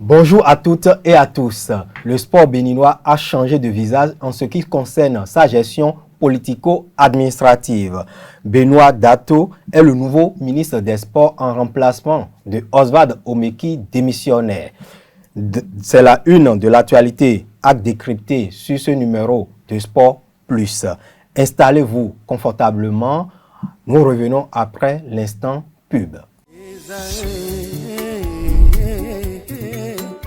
Bonjour à toutes et à tous. Le sport béninois a changé de visage en ce qui concerne sa gestion politico-administrative. Benoît Dato est le nouveau ministre des Sports en remplacement de Oswald Omeki démissionnaire. C'est la une de l'actualité à décrypter sur ce numéro de Sport Plus. Installez-vous confortablement. Nous revenons après l'instant pub.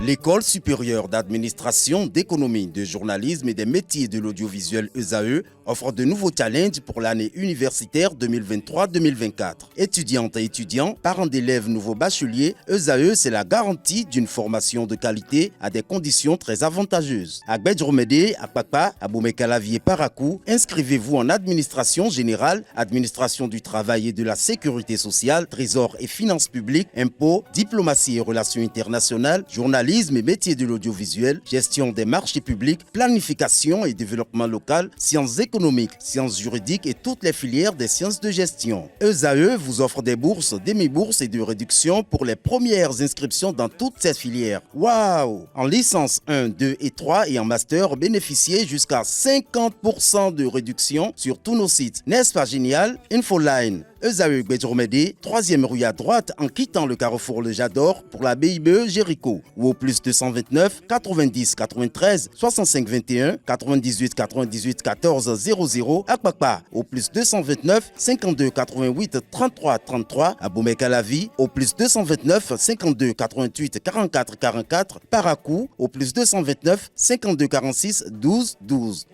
L'École supérieure d'administration, d'économie, de journalisme et des métiers de l'audiovisuel ESAE offre de nouveaux challenges pour l'année universitaire 2023-2024. Étudiantes et étudiants, parents d'élèves nouveaux bacheliers, ESAE, c'est la garantie d'une formation de qualité à des conditions très avantageuses. À Gbedjromede, à Papa, à Boumekalavi et Parakou, inscrivez-vous en administration générale, administration du travail et de la sécurité sociale, trésor et finances publiques, impôts, diplomatie et relations internationales, journalisme et métiers de l'audiovisuel, gestion des marchés publics, planification et développement local, sciences économiques, sciences juridiques et toutes les filières des sciences de gestion. ESAE vous offre des bourses, demi-bourses et de réductions pour les premières inscriptions dans toutes ces filières. Waouh! En licence 1, 2 et 3 et en master, bénéficiez jusqu'à 50% de réduction sur tous nos sites. N'est-ce pas génial? Infoline. ESAE Gbedjromede, 3e rue à droite en quittant le carrefour Le Jador pour la BIBE Jéricho ou au plus 229 90 93 65 21 98 98 14 00 à Kpakpa au plus 229 52 88 33 33 à Boumekalavi au plus 229 52 88 44 44 Parakou au plus 229 52 46 12 12.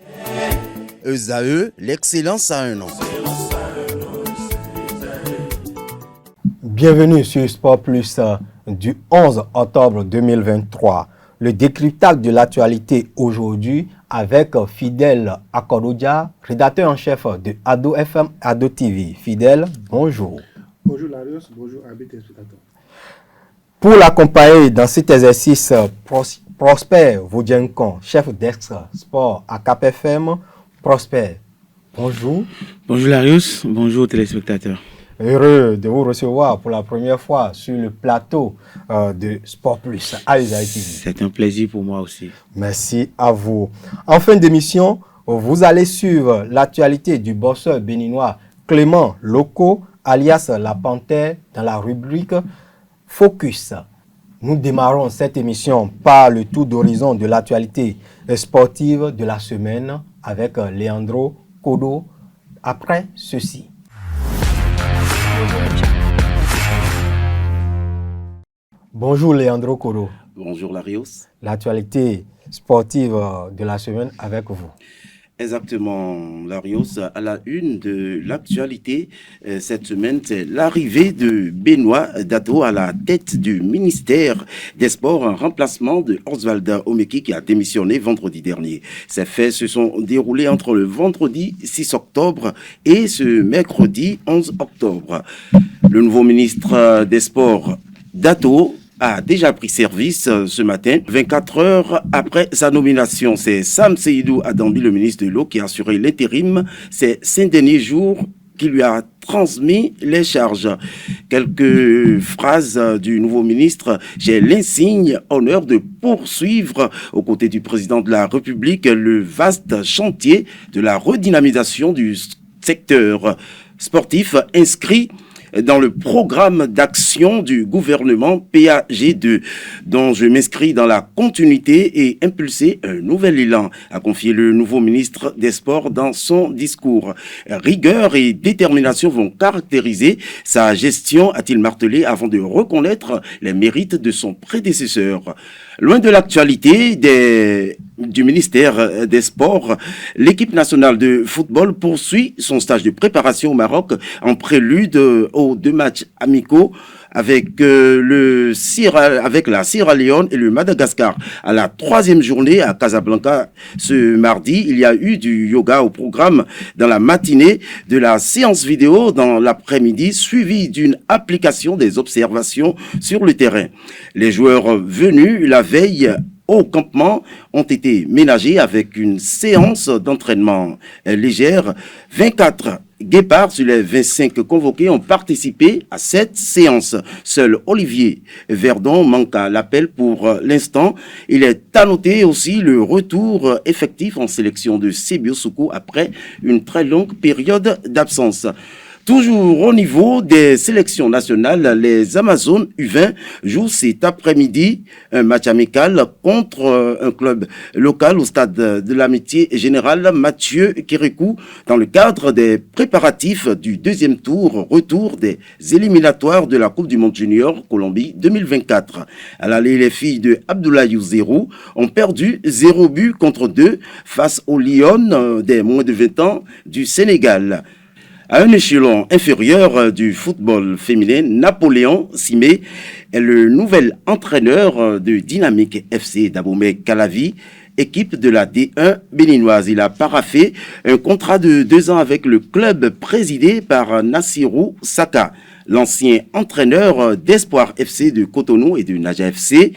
ESAE, l'excellence à un nom. Bienvenue sur Sport Plus du 11 octobre 2023. Le décryptage de l'actualité aujourd'hui avec Fidèle Akorodia, rédacteur en chef de Ado FM, Ado TV. Fidèle, bonjour. Bonjour Larios, bonjour amis téléspectateurs. Pour l'accompagner dans cet exercice, Prosper Vaudiancon, chef desk sport à Cap FM. Prosper, bonjour. Bonjour Larios, bonjour téléspectateurs. Heureux de vous recevoir pour la première fois sur le plateau de Sport Plus à Usaï TV. C'est un plaisir pour moi aussi. Merci à vous. En fin d'émission, vous allez suivre l'actualité du boxeur béninois Clément Loko, alias La Panthère, dans la rubrique Focus. Nous démarrons cette émission par le tour d'horizon de l'actualité sportive de la semaine avec Leandro Kodo. Après ceci. Bonjour Leandro Kodo. Bonjour Larios. L'actualité sportive de la semaine avec vous. Exactement, Larios. À la une de l'actualité cette semaine, c'est l'arrivée de Benoît Dato à la tête du ministère des Sports en remplacement de Oswald Omeki qui a démissionné vendredi dernier. Ces faits se sont déroulés entre le vendredi 6 octobre et ce mercredi 11 octobre. Le nouveau ministre des Sports, Dato, a déjà pris service ce matin, 24 heures après sa nomination. C'est Sam Seydou Adambi, le ministre de l'Eau, qui a assuré l'intérim ces 5 derniers jours, qui lui a transmis les charges. Quelques phrases du nouveau ministre. J'ai l'insigne honneur de poursuivre aux côtés du président de la République le vaste chantier de la redynamisation du secteur sportif inscrit dans le programme d'action du gouvernement PAG2, dont je m'inscris dans la continuité et impulser un nouvel élan, a confié le nouveau ministre des Sports dans son discours. Rigueur et détermination vont caractériser sa gestion, a-t-il martelé avant de reconnaître les mérites de son prédécesseur. Loin de l'actualité du ministère des Sports, l'équipe nationale de football poursuit son stage de préparation au Maroc en prélude aux 2 matchs amicaux avec la Sierra Leone et le Madagascar. À la 3e journée à Casablanca ce mardi, il y a eu du yoga au programme dans la matinée, de la séance vidéo dans l'après-midi, suivie d'une application des observations sur le terrain. Les joueurs venus la veille au campement ont été ménagés avec une séance d'entraînement légère. 24 Guépard, sur les 25 convoqués, ont participé à cette séance. Seul Olivier Verdon manque à l'appel pour l'instant. Il est à noter aussi le retour effectif en sélection de Sebio Soko après une très longue période d'absence. Toujours au niveau des sélections nationales, les Amazones U20 jouent cet après-midi un match amical contre un club local au stade de l'amitié générale Mathieu Kérékou dans le cadre des préparatifs du deuxième tour, retour des éliminatoires de la Coupe du Monde Junior Colombie 2024. À l'aller, les filles de Abdoulaye Ouzérou ont perdu 0 but contre 2 face aux Lions des moins de 20 ans du Sénégal. À un échelon inférieur du football féminin, Napoléon Simé est le nouvel entraîneur de Dynamique FC d'Abomey Calavi, équipe de la D1 béninoise. Il a paraphé un contrat de 2 ans avec le club présidé par Nassirou Saka, l'ancien entraîneur d'Espoir FC de Cotonou et de Naja FC.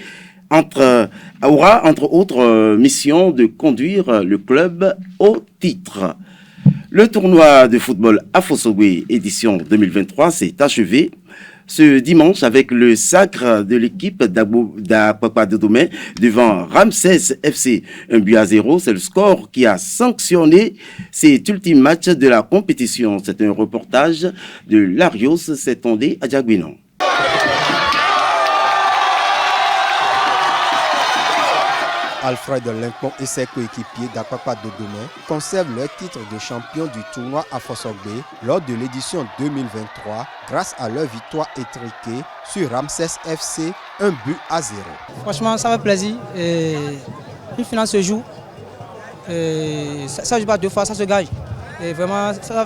Aura entre autres mission de conduire le club au titre. Le tournoi de football Afosogwe édition 2023 s'est achevé ce dimanche avec le sacre de l'équipe d'Akwakwa de Domain devant Ramsès FC. 1-0, c'est le score qui a sanctionné cet ultime match de la compétition. C'est un reportage de Larios Setondé à Diaguinon. Alfred Lincoln et ses coéquipiers d'Akwakwa de Domain conservent leur titre de champion du tournoi Afosogbe lors de l'édition 2023 grâce à leur victoire étriquée sur Ramsès FC 1-0. Franchement, ça fait plaisir. Et une finale se joue. Et ça ne joue pas 2 fois, ça se gagne. Et vraiment, ça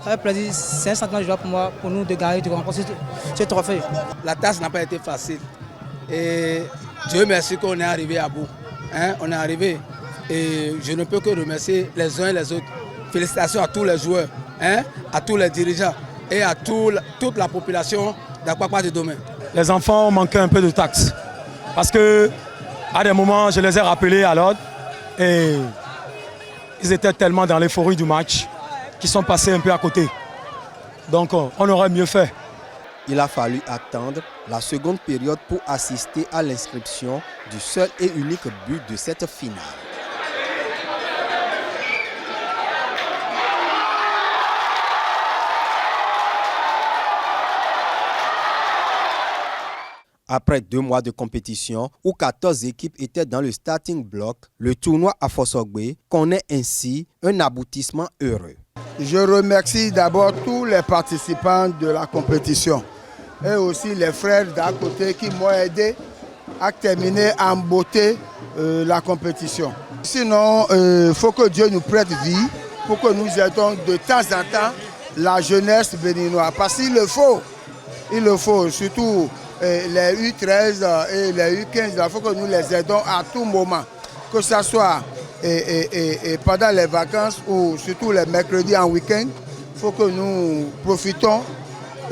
fait plaisir. C'est un sentiment de joie pour moi, pour nous de gagner, de remporter ce trophée. La tâche n'a pas été facile. Et Dieu merci qu'on est arrivé à bout. On est arrivé. Et je ne peux que remercier les uns et les autres. Félicitations à tous les joueurs, à tous les dirigeants et à toute la population d'Akwakwa de Domain. Les enfants ont manqué un peu de tact. Parce que à des moments, je les ai rappelés à l'ordre. Et ils étaient tellement dans l'euphorie du match qu'ils sont passés un peu à côté. Donc on aurait mieux fait. Il a fallu attendre la seconde période pour assister à l'inscription du seul et unique but de cette finale. Après 2 mois de compétition où 14 équipes étaient dans le starting block, le tournoi Afosogbe connaît ainsi un aboutissement heureux. Je remercie d'abord tous les participants de la compétition et aussi les frères d'à côté qui m'ont aidé à terminer en beauté la compétition. Sinon, il faut que Dieu nous prête vie pour que nous aidons de temps en temps la jeunesse béninoise. Parce qu'il le faut, surtout les U13 et les U15, il faut que nous les aidons à tout moment, que ce soit pendant les vacances ou surtout les mercredis en week-end. Il faut que nous profitons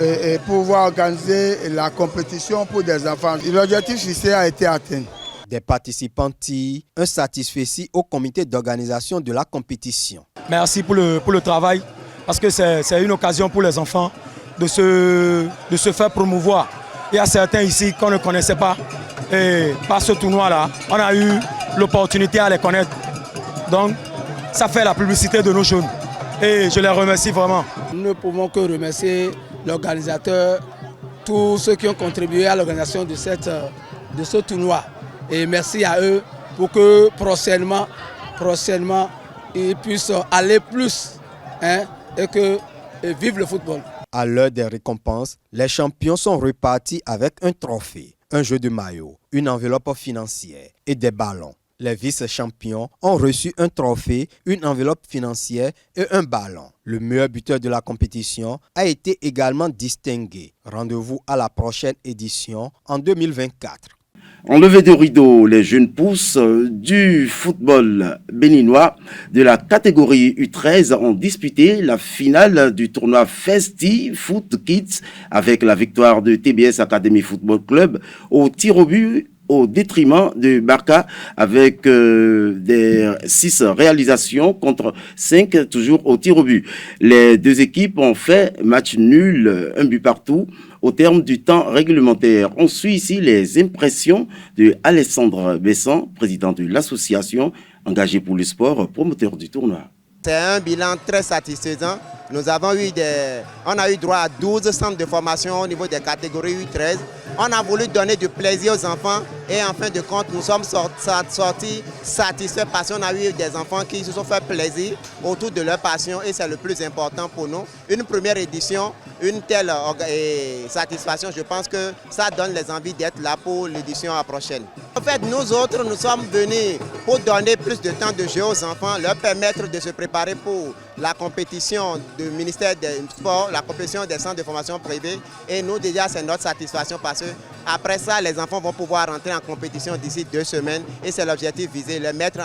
et pouvoir organiser la compétition pour des enfants. L'objectif ici a été atteint. Des participants tirent un satisfait au comité d'organisation de la compétition. Merci pour le travail, parce que c'est une occasion pour les enfants de se faire promouvoir. Il y a certains ici qu'on ne connaissait pas. Et par ce tournoi-là, on a eu l'opportunité à les connaître. Donc, ça fait la publicité de nos jeunes. Et je les remercie vraiment. Nous ne pouvons que remercier l'organisateur, tous ceux qui ont contribué à l'organisation de ce tournoi. Et merci à eux pour que prochainement, ils puissent aller plus et que vive le football. À l'heure des récompenses, les champions sont repartis avec un trophée, un jeu de maillot, une enveloppe financière et des ballons. Les vice-champions ont reçu un trophée, une enveloppe financière et un ballon. Le meilleur buteur de la compétition a été également distingué. Rendez-vous à la prochaine édition en 2024. En levée de rideau, les jeunes pousses du football béninois de la catégorie U13 ont disputé la finale du tournoi Festi Foot Kids avec la victoire de TBS Academy Football Club au tir au but au détriment de Barca avec des 6 réalisations contre 5 toujours au tir au but. Les deux équipes ont fait match nul, un but partout au terme du temps réglementaire. On suit ici les impressions de Alessandre Besson, président de l'association engagée pour le sport, promoteur du tournoi. C'est un bilan très satisfaisant. Nous avons on a eu droit à 12 centres de formation au niveau des catégories U13. On a voulu donner du plaisir aux enfants et en fin de compte, nous sommes sortis satisfaits parce qu'on a eu des enfants qui se sont fait plaisir autour de leur passion et c'est le plus important pour nous. Une première édition, une telle satisfaction, je pense que ça donne les envies d'être là pour l'édition prochaine. En fait, nous autres, nous sommes venus pour donner plus de temps de jeu aux enfants, leur permettre de se préparer pour la compétition du ministère des Sports, la compétition des centres de formation privés. Et nous, déjà, c'est notre satisfaction parce que après ça, les enfants vont pouvoir rentrer en compétition d'ici 2 semaines. Et c'est l'objectif visé, le mettre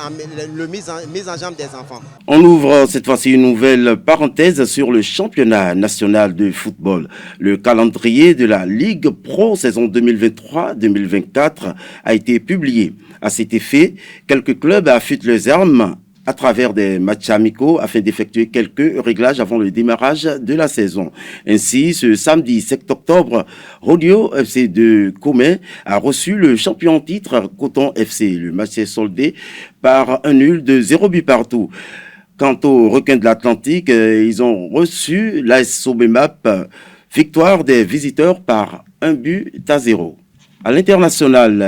mise en jambe des enfants. On ouvre cette fois-ci une nouvelle parenthèse sur le championnat national de football. Le calendrier de la Ligue Pro saison 2023-2024 a été publié. À cet effet, quelques clubs affûtent leurs armes à travers des matchs amicaux afin d'effectuer quelques réglages avant le démarrage de la saison. Ainsi, ce samedi 7 octobre, Rodeo FC de Commet a reçu le champion en titre Coton FC. Le match est soldé par un nul de 0 but partout. Quant aux requins de l'Atlantique, ils ont reçu l'AS Sobemap, victoire des visiteurs par 1-0. À l'international,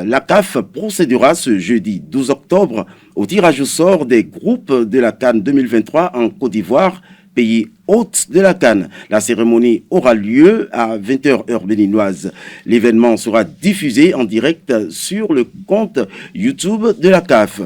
la CAF procédera ce jeudi 12 octobre au tirage au sort des groupes de la CAN 2023 en Côte d'Ivoire, pays hôte de la CAN. La cérémonie aura lieu à 20h heure béninoise. L'événement sera diffusé en direct sur le compte YouTube de la CAF.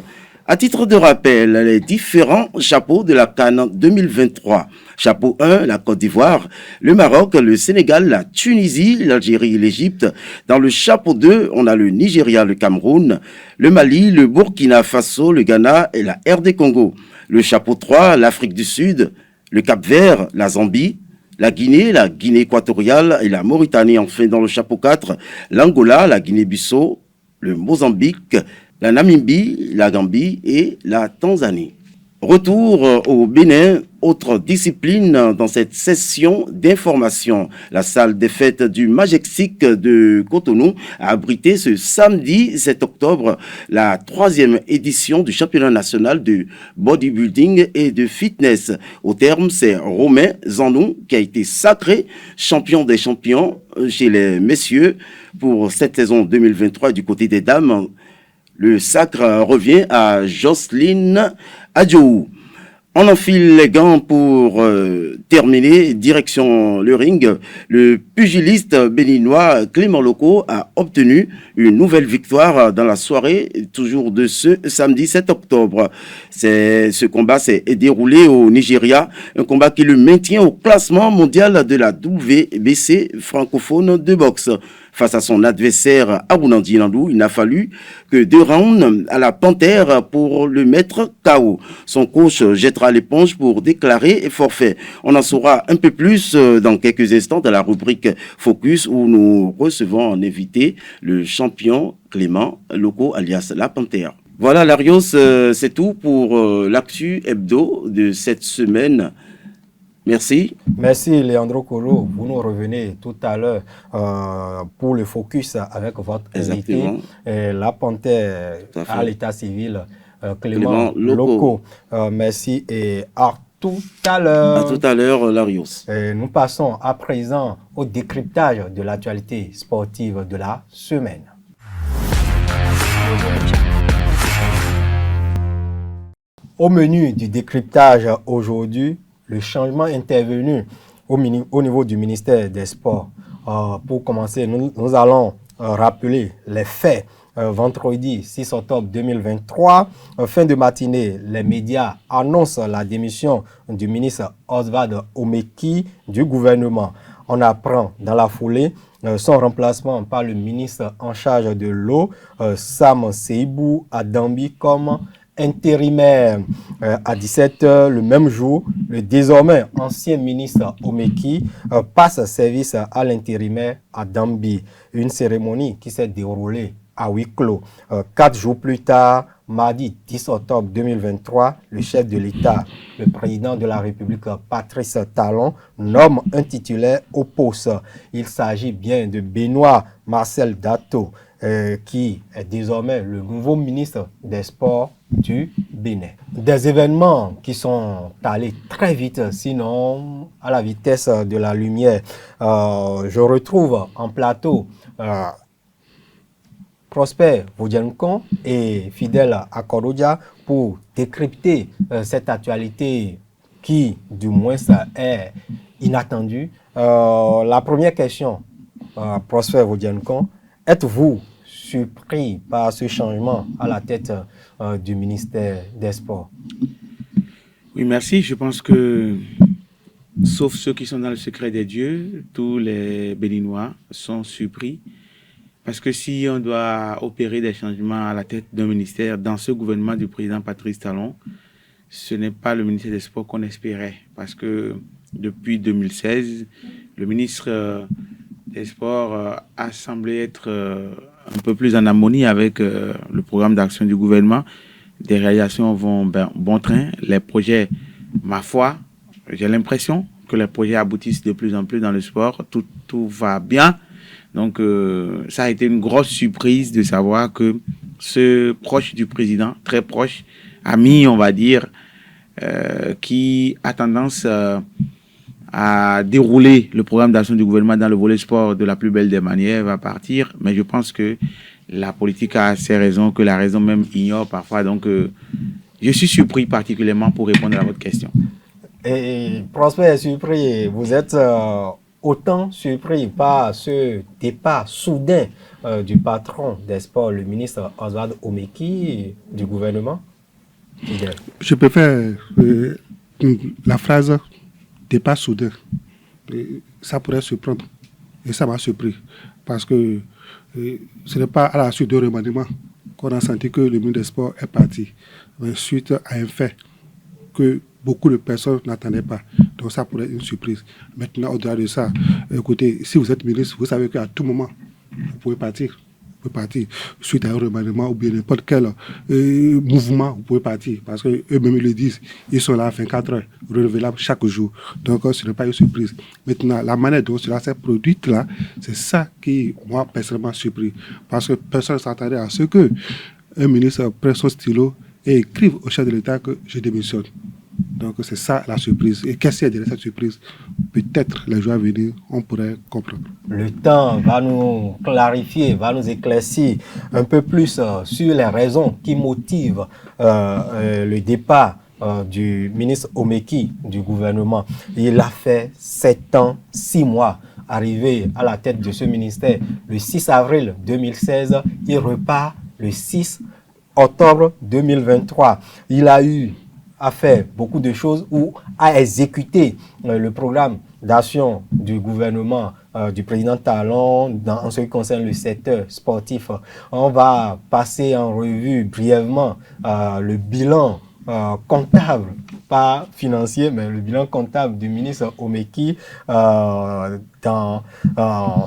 À titre de rappel, les différents chapeaux de la CAN 2023. Chapeau 1, la Côte d'Ivoire, le Maroc, le Sénégal, la Tunisie, l'Algérie et l'Égypte. Dans le chapeau 2, on a le Nigeria, le Cameroun, le Mali, le Burkina Faso, le Ghana et la RD Congo. Le chapeau 3, l'Afrique du Sud, le Cap-Vert, la Zambie, la Guinée équatoriale et la Mauritanie. Enfin, dans le chapeau 4, l'Angola, la Guinée-Bissau, le Mozambique, la Namibie, la Gambie et la Tanzanie. Retour au Bénin, autre discipline dans cette session d'information. La salle des fêtes du Majestic de Cotonou a abrité ce samedi 7 octobre la 3e édition du championnat national de bodybuilding et de fitness. Au terme, c'est Romain Zanou qui a été sacré champion des champions chez les messieurs pour cette saison 2023 du côté des dames. Le sacre revient à Jocelyne Adjou. On enfile les gants pour terminer. Direction le ring. Le pugiliste béninois Clément Loco a obtenu une nouvelle victoire dans la soirée, toujours de ce samedi 7 octobre. Ce combat s'est déroulé au Nigeria, un combat qui le maintient au classement mondial de la WBC francophone de boxe. Face à son adversaire Abounandi Nandou, il n'a fallu que 2 rounds à la panthère pour le mettre KO. Son coach jettera l'éponge pour déclarer forfait. On en saura un peu plus dans quelques instants dans la rubrique Focus où nous recevons en invité le champion Clément Loco alias La Panthère. Voilà Larios, c'est tout pour l'actu hebdo de cette semaine. Merci. Merci Leandro Colo. Vous nous revenez tout à l'heure pour le focus avec votre invité, La Panthère à l'état civil, Clément Loco. Merci et à tout à l'heure. À tout à l'heure, Larios. Nous passons à présent au décryptage de l'actualité sportive de la semaine. Au menu du décryptage aujourd'hui, le changement intervenu au niveau du ministère des Sports. Pour commencer, nous allons rappeler les faits. Vendredi 6 octobre 2023, fin de matinée, les médias annoncent la démission du ministre Oswald Omeki du gouvernement. On apprend dans la foulée son remplacement par le ministre en charge de l'eau, Sam Seibou Adambi, comme intérimaire. À 17h, le même jour, le désormais ancien ministre Omeki passe service à l'intérimaire à Dambi. Une cérémonie qui s'est déroulée à huis clos. 4 jours plus tard, mardi 10 octobre 2023, le chef de l'État, le président de la République, Patrice Talon, nomme un titulaire au poste. Il s'agit bien de Benoît Marcel Dato, qui est désormais le nouveau ministre des Sports du Bénin. Des événements qui sont allés très vite, sinon à la vitesse de la lumière. Je retrouve en plateau Prosper Vodiankon et Fidèle Akorodia pour décrypter cette actualité qui, du moins, est inattendue. La première question, Prosper Vodiankon, êtes-vous surpris par ce changement à la tête du ministère des Sports? Oui, merci. Je pense que, sauf ceux qui sont dans le secret des dieux, tous les Béninois sont surpris. Parce que si on doit opérer des changements à la tête d'un ministère dans ce gouvernement du président Patrice Talon, ce n'est pas le ministère des Sports qu'on espérait. Parce que depuis 2016, le ministre des Sports a semblé être un peu plus en harmonie avec le programme d'action du gouvernement. Des réalisations vont bon train. Les projets, ma foi, j'ai l'impression que les projets aboutissent de plus en plus dans le sport. Tout va bien. Donc, ça a été une grosse surprise de savoir que ce proche du président, très proche, ami, on va dire, qui a tendance à dérouler le programme d'action du gouvernement dans le volet sport de la plus belle des manières, va partir. Mais je pense que la politique a ses raisons, que la raison même ignore parfois. Donc, je suis surpris particulièrement pour répondre à votre question. Et Prosper est surpris. Vous êtes autant surpris par ce départ soudain du patron des sports, le ministre Oswald Omeki, du gouvernement? Je préfère la phrase départ soudain. Ça pourrait surprendre. Et ça m'a surpris. Parce que ce n'est pas à la suite de remaniement qu'on a senti que le ministre des Sports est parti. Mais suite à un fait que beaucoup de personnes n'attendaient pas. Donc ça pourrait être une surprise. Maintenant, au-delà de ça, écoutez, si vous êtes ministre, vous savez qu'à tout moment, vous pouvez partir. Vous pouvez partir suite à un remaniement ou bien n'importe quel mouvement, vous pouvez partir. Parce qu'eux-mêmes le disent, ils sont là à 24 heures, renouvelables chaque jour. Donc ce n'est pas une surprise. Maintenant, la manière dont cela s'est produit là, c'est ça qui, moi, personnellement, surpris. Parce que personne ne s'attendait à ce que un ministre prenne son stylo et écrive au chef de l'État que je démissionne. Donc c'est ça la surprise. Et qu'est-ce qu'il y a derrière cette surprise? Peut-être les jours à venir, on pourrait comprendre. Le temps va nous clarifier, va nous éclaircir un peu plus sur les raisons qui motivent le départ du ministre Omeki du gouvernement. Il a fait 7 ans, 6 mois arrivé à la tête de ce ministère le 6 avril 2016. Il repart le 6 octobre 2023. Il a eu à faire beaucoup de choses ou à exécuter le programme d'action du gouvernement du président Talon en ce qui concerne le secteur sportif. On va passer en revue brièvement le bilan comptable, pas financier, mais le bilan comptable du ministre Omeki dans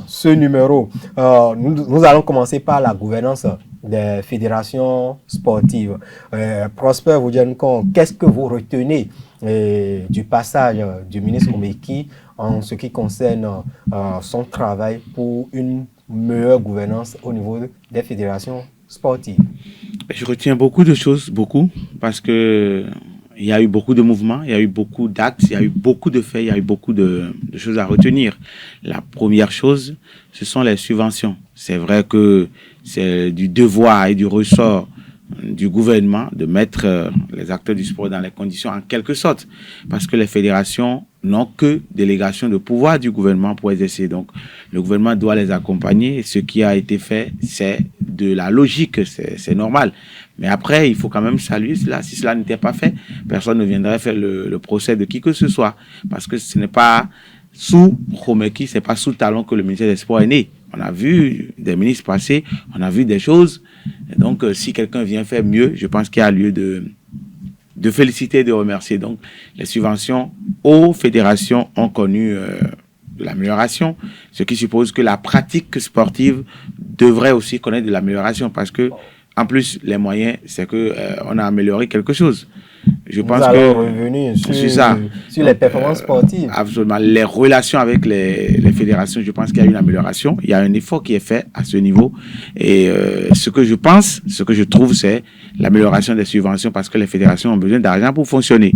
ce numéro. Nous allons commencer par la gouvernance des fédérations sportives. Prosper Vodiankon, qu'est-ce que vous retenez du passage du ministre Omeki en ce qui concerne son travail pour une meilleure gouvernance au niveau des fédérations sportives? Je retiens beaucoup de choses, parce que il y a eu beaucoup de mouvements, il y a eu beaucoup d'actes, il y a eu beaucoup de faits, il y a eu beaucoup de choses à retenir. La première chose, ce sont les subventions. C'est vrai que c'est du devoir et du ressort du gouvernement de mettre les acteurs du sport dans les conditions en quelque sorte, parce que les fédérations n'ont que délégation de pouvoir du gouvernement pour exercer. Donc, le gouvernement doit les accompagner. Et ce qui a été fait, c'est de la logique, c'est normal. Mais après, il faut quand même saluer cela. Si cela n'était pas fait, personne ne viendrait faire le procès de qui que ce soit, parce que ce n'est pas sous Omeki, c'est pas sous Talon que le ministère des Sports est né. On a vu des ministres passer, on a vu des choses. Et donc, si quelqu'un vient faire mieux, je pense qu'il y a lieu de féliciter et de remercier. Donc, les subventions aux fédérations ont connu de l'amélioration, ce qui suppose que la pratique sportive devrait aussi connaître de l'amélioration parce que, en plus, les moyens, c'est que on a amélioré quelque chose. Je pense que revenir sur les performances sportives. Absolument. Les relations avec les fédérations, je pense qu'il y a une amélioration. Il y a un effort qui est fait à ce niveau. Et ce que je trouve, c'est l'amélioration des subventions parce que les fédérations ont besoin d'argent pour fonctionner.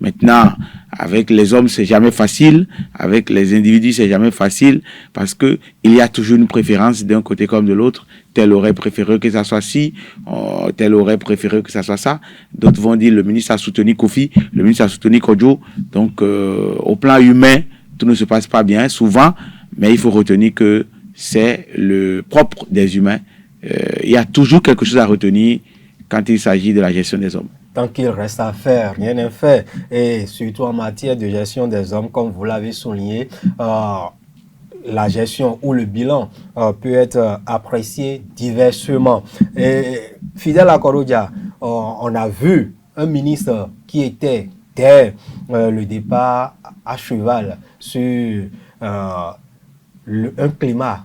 Maintenant, avec les hommes, c'est jamais facile. Avec les individus, c'est jamais facile parce que il y a toujours une préférence d'un côté comme de l'autre. Tel aurait préféré que ça soit ci, tel aurait préféré que ça soit ça. D'autres vont dire le ministre a soutenu Kofi, le ministre a soutenu Kodjo. Donc, au plan humain, tout ne se passe pas bien souvent, mais il faut retenir que c'est le propre des humains. Il y a toujours quelque chose à retenir quand il s'agit de la gestion des hommes. Tant qu'il reste à faire, rien n'est fait. Et surtout en matière de gestion des hommes, comme vous l'avez souligné, la gestion ou le bilan peut être apprécié diversement. Et fidèle à Korodia, on a vu un ministre qui était dès le départ à cheval sur un climat,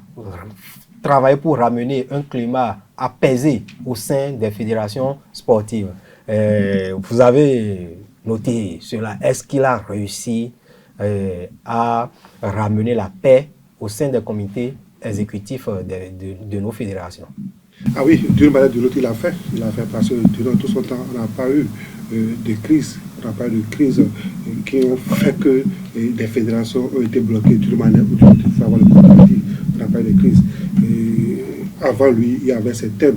travailler pour ramener un climat apaisé au sein des fédérations sportives. Vous avez noté cela. Est-ce qu'il a réussi à ramener la paix au sein des comités exécutifs de nos fédérations? Ah oui, d'une manière ou d'une autre, il a fait. Il a fait parce que durant tout son temps, on n'a pas eu de crise. On n'a pas eu de crise qui ont fait que des fédérations ont été bloquées d'une manière ou d'une autre. Il faut avoir le courage de dire. On n'a pas eu de crise. Avant lui, il y avait certains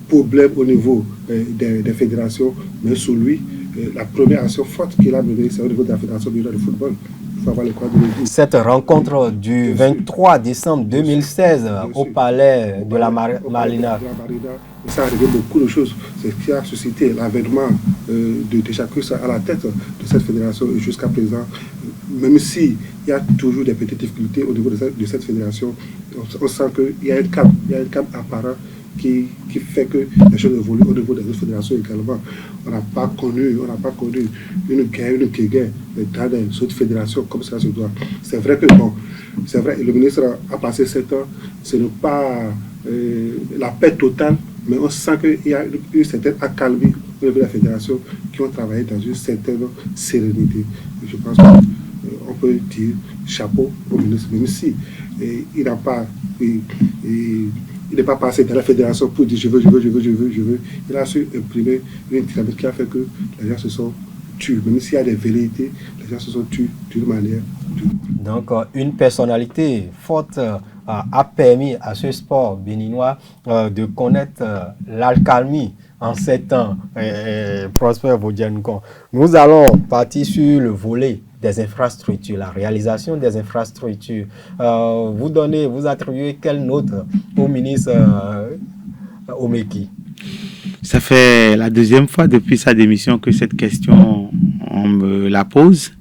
problèmes au niveau des fédérations, mais sous lui, la première action forte qu'il a menée, c'est au niveau de la Fédération de football. Cette rencontre du 23 décembre 2016 au palais de la Marina. Ça a réglé beaucoup de choses. C'est ce qui a suscité l'avènement de Téchakus à la tête de cette fédération. Et jusqu'à présent, même s'il y a toujours des petites difficultés au niveau de cette fédération, on sent qu'il y a un cap apparent qui fait que les choses évoluent au niveau des autres fédérations également. On n'a pas connu une guerre dans les autres fédérations comme ça se doit. C'est vrai que le ministre a passé 7 ans, ce n'est pas la paix totale, mais on sent qu'il y a une certaine accalmie au niveau de la fédération qui ont travaillé dans une certaine sérénité. Et je pense qu'on peut dire chapeau au ministre, même si il n'a pas... Il n'est pas passé dans la fédération pour dire je veux. Il a su imprimer une dynamique qui a fait que les gens se sont tués. Même s'il y a des velléités, les gens se sont tués d'une manière. Donc, une personnalité forte a permis à ce sport béninois de connaître l'alcalmie en 7 ans. Prosper Bodiankon. Nous allons partir sur le volet des infrastructures, la réalisation des infrastructures. Vous attribuez quelle note au ministre Omeki? Ça fait la deuxième fois depuis sa démission que cette question, on me la pose.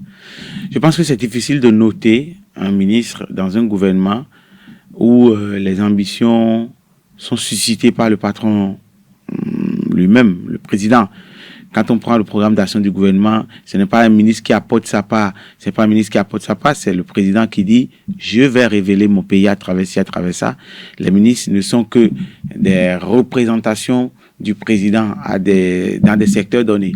Je pense que c'est difficile de noter un ministre dans un gouvernement où les ambitions sont suscitées par le patron lui-même, le président. Quand on prend le programme d'action du gouvernement, ce n'est pas un ministre qui apporte sa part. C'est pas un ministre qui apporte sa part, c'est le président qui dit « Je vais révéler mon pays à travers ci, à travers ça ». Les ministres ne sont que des représentations du président dans des secteurs donnés.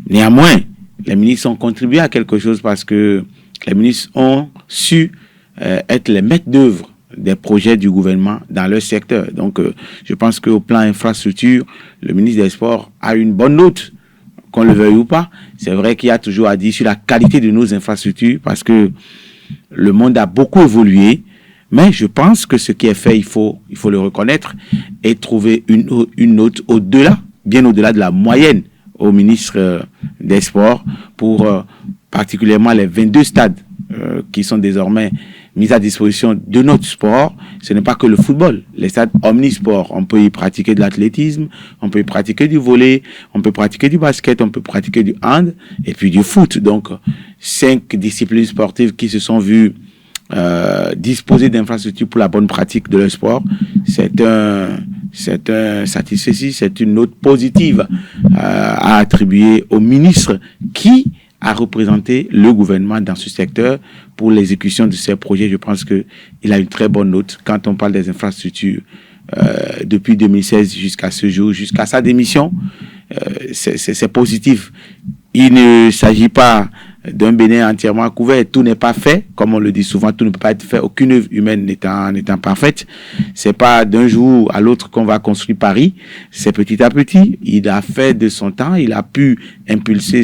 Néanmoins, les ministres ont contribué à quelque chose parce que les ministres ont su être les maîtres d'œuvre des projets du gouvernement dans leur secteur. Donc, je pense qu'au plan infrastructure, le ministre des Sports a une bonne note, qu'on le veuille ou pas. C'est vrai qu'il y a toujours à dire sur la qualité de nos infrastructures parce que le monde a beaucoup évolué, mais je pense que ce qui est fait, il faut le reconnaître et trouver une note au-delà, bien au-delà de la moyenne au ministre des Sports pour particulièrement les 22 stades qui sont désormais mis à disposition de notre sport. Ce n'est pas que le football, les stades omnisports. On peut y pratiquer de l'athlétisme, on peut y pratiquer du volley, on peut pratiquer du basket, on peut pratiquer du hand et puis du foot. Donc, 5 disciplines sportives qui se sont vues disposer d'infrastructures pour la bonne pratique de leur sport. C'est un satisfait, c'est une note positive à attribuer au ministre qui à représenter le gouvernement dans ce secteur pour l'exécution de ces projets. Je pense qu'il a une très bonne note quand on parle des infrastructures. Depuis 2016 jusqu'à ce jour, jusqu'à sa démission, c'est positif. Il ne s'agit pas d'un Bénin entièrement couvert. Tout n'est pas fait, comme on le dit souvent, tout ne peut pas être fait. Aucune œuvre humaine n'étant parfaite. C'est pas d'un jour à l'autre qu'on va construire Paris. C'est petit à petit. Il a fait de son temps. Il a pu impulser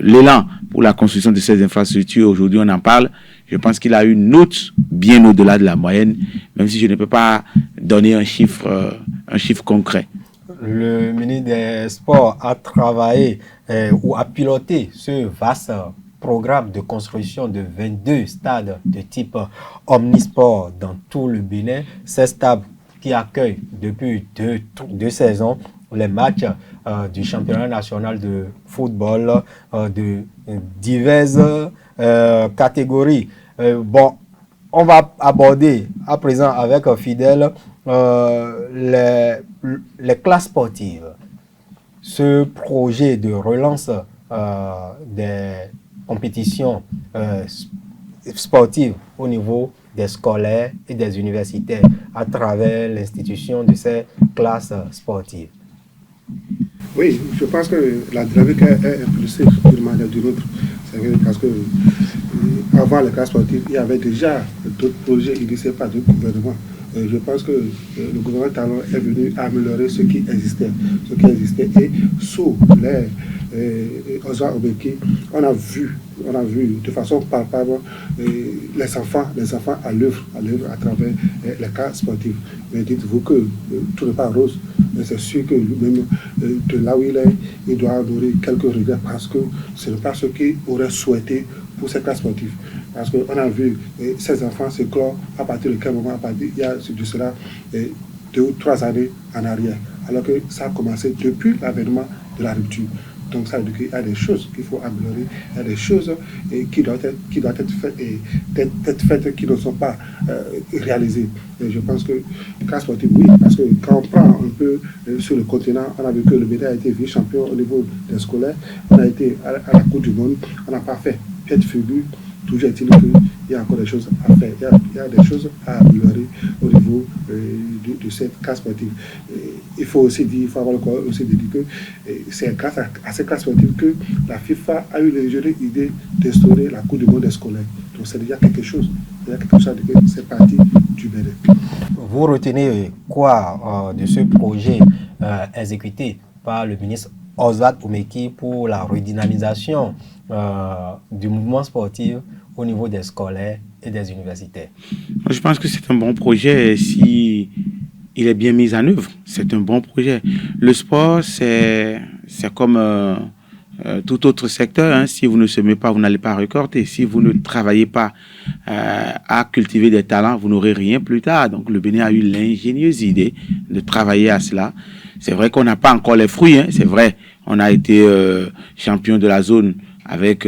l'élan pour la construction de ces infrastructures. Aujourd'hui, on en parle. Je pense qu'il a une note bien au-delà de la moyenne, même si je ne peux pas donner un chiffre concret. Le ministre des Sports a travaillé ou a piloté ce vaste programme de construction de 22 stades de type omnisport dans tout le Bénin. Ces stades qui accueillent depuis deux saisons les matchs du championnat national de football de diverses catégories. Bon, on va aborder à présent avec Fidèle les classes sportives. Ce projet de relance des compétitions sportives au niveau des scolaires et des universitaires à travers l'institution de ces classes sportives. Oui, je pense que la dynamique est impulsée d'une manière ou d'une autre. C'est vrai parce que avant les classes sportives, il y avait déjà d'autres projets initiés par d'autres gouvernements. Je pense que le gouvernement Talon est venu améliorer ce qui existait. Et sous les Ozwa Obeki, on a vu de façon palpable les enfants à l'œuvre à travers les classes sportives. Mais dites-vous que tout n'est pas rose. Mais c'est sûr que lui-même, de là où il doit nourrir quelques regrets parce que ce n'est pas ce qu'il aurait souhaité pour ces classes sportives. Parce qu'on a vu ces enfants se clore à partir de quel moment, il y a de cela 2 ou 3 années en arrière. Alors que ça a commencé depuis l'avènement de la rupture. Donc ça veut dire qu'il y a des choses qu'il faut améliorer, il y a des choses qui doivent être faites qui ne sont pas réalisées. Et je pense que les classes sportives, oui, parce que quand on prend un peu sur le continent, on a vu que le Bénin a été vice-champion au niveau des scolaires, on a été à la Coupe du Monde, on n'a pas fait pied de figure. Toujours est-il qu'il y a encore des choses à faire, il y a des choses à améliorer au niveau de cette classe sportive. Il faut avoir le corps aussi de dire que c'est grâce à cette classe sportive que la FIFA a eu l'ingénieuse idée d'instaurer la Coupe du Monde des scolaires. Donc c'est déjà quelque chose. C'est parti du Bénin. Vous retenez quoi de ce projet exécuté par le ministre Ozwa Obeki pour la redynamisation du mouvement sportif au niveau des scolaires et des universitaires? Je pense que c'est un bon projet si il est bien mis en œuvre. C'est un bon projet. Le sport, c'est comme tout autre secteur. Hein. Si vous ne semez pas, vous n'allez pas récolter. Si vous ne travaillez pas à cultiver des talents, vous n'aurez rien plus tard. Donc le Bénin a eu l'ingénieuse idée de travailler à cela. C'est vrai qu'on n'a pas encore les fruits. Hein. C'est vrai, on a été champion de la zone avec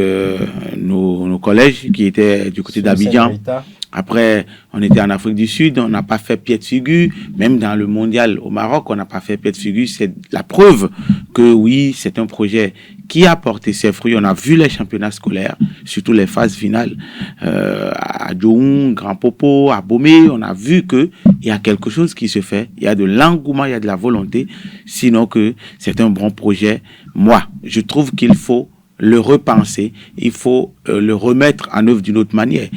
nos collèges qui étaient du côté d'Abidjan. Après, on était en Afrique du Sud, on n'a pas fait pied de figure. Même dans le mondial au Maroc, on n'a pas fait pied de figure. C'est la preuve que oui, c'est un projet qui a porté ses fruits. On a vu les championnats scolaires, surtout les phases finales à Djoun, Grand Popo, à Bomé. On a vu qu'il y a quelque chose qui se fait. Il y a de l'engouement, il y a de la volonté. Sinon que c'est un bon projet. Moi, je trouve qu'il faut le repenser. Il faut le remettre en œuvre d'une autre manière.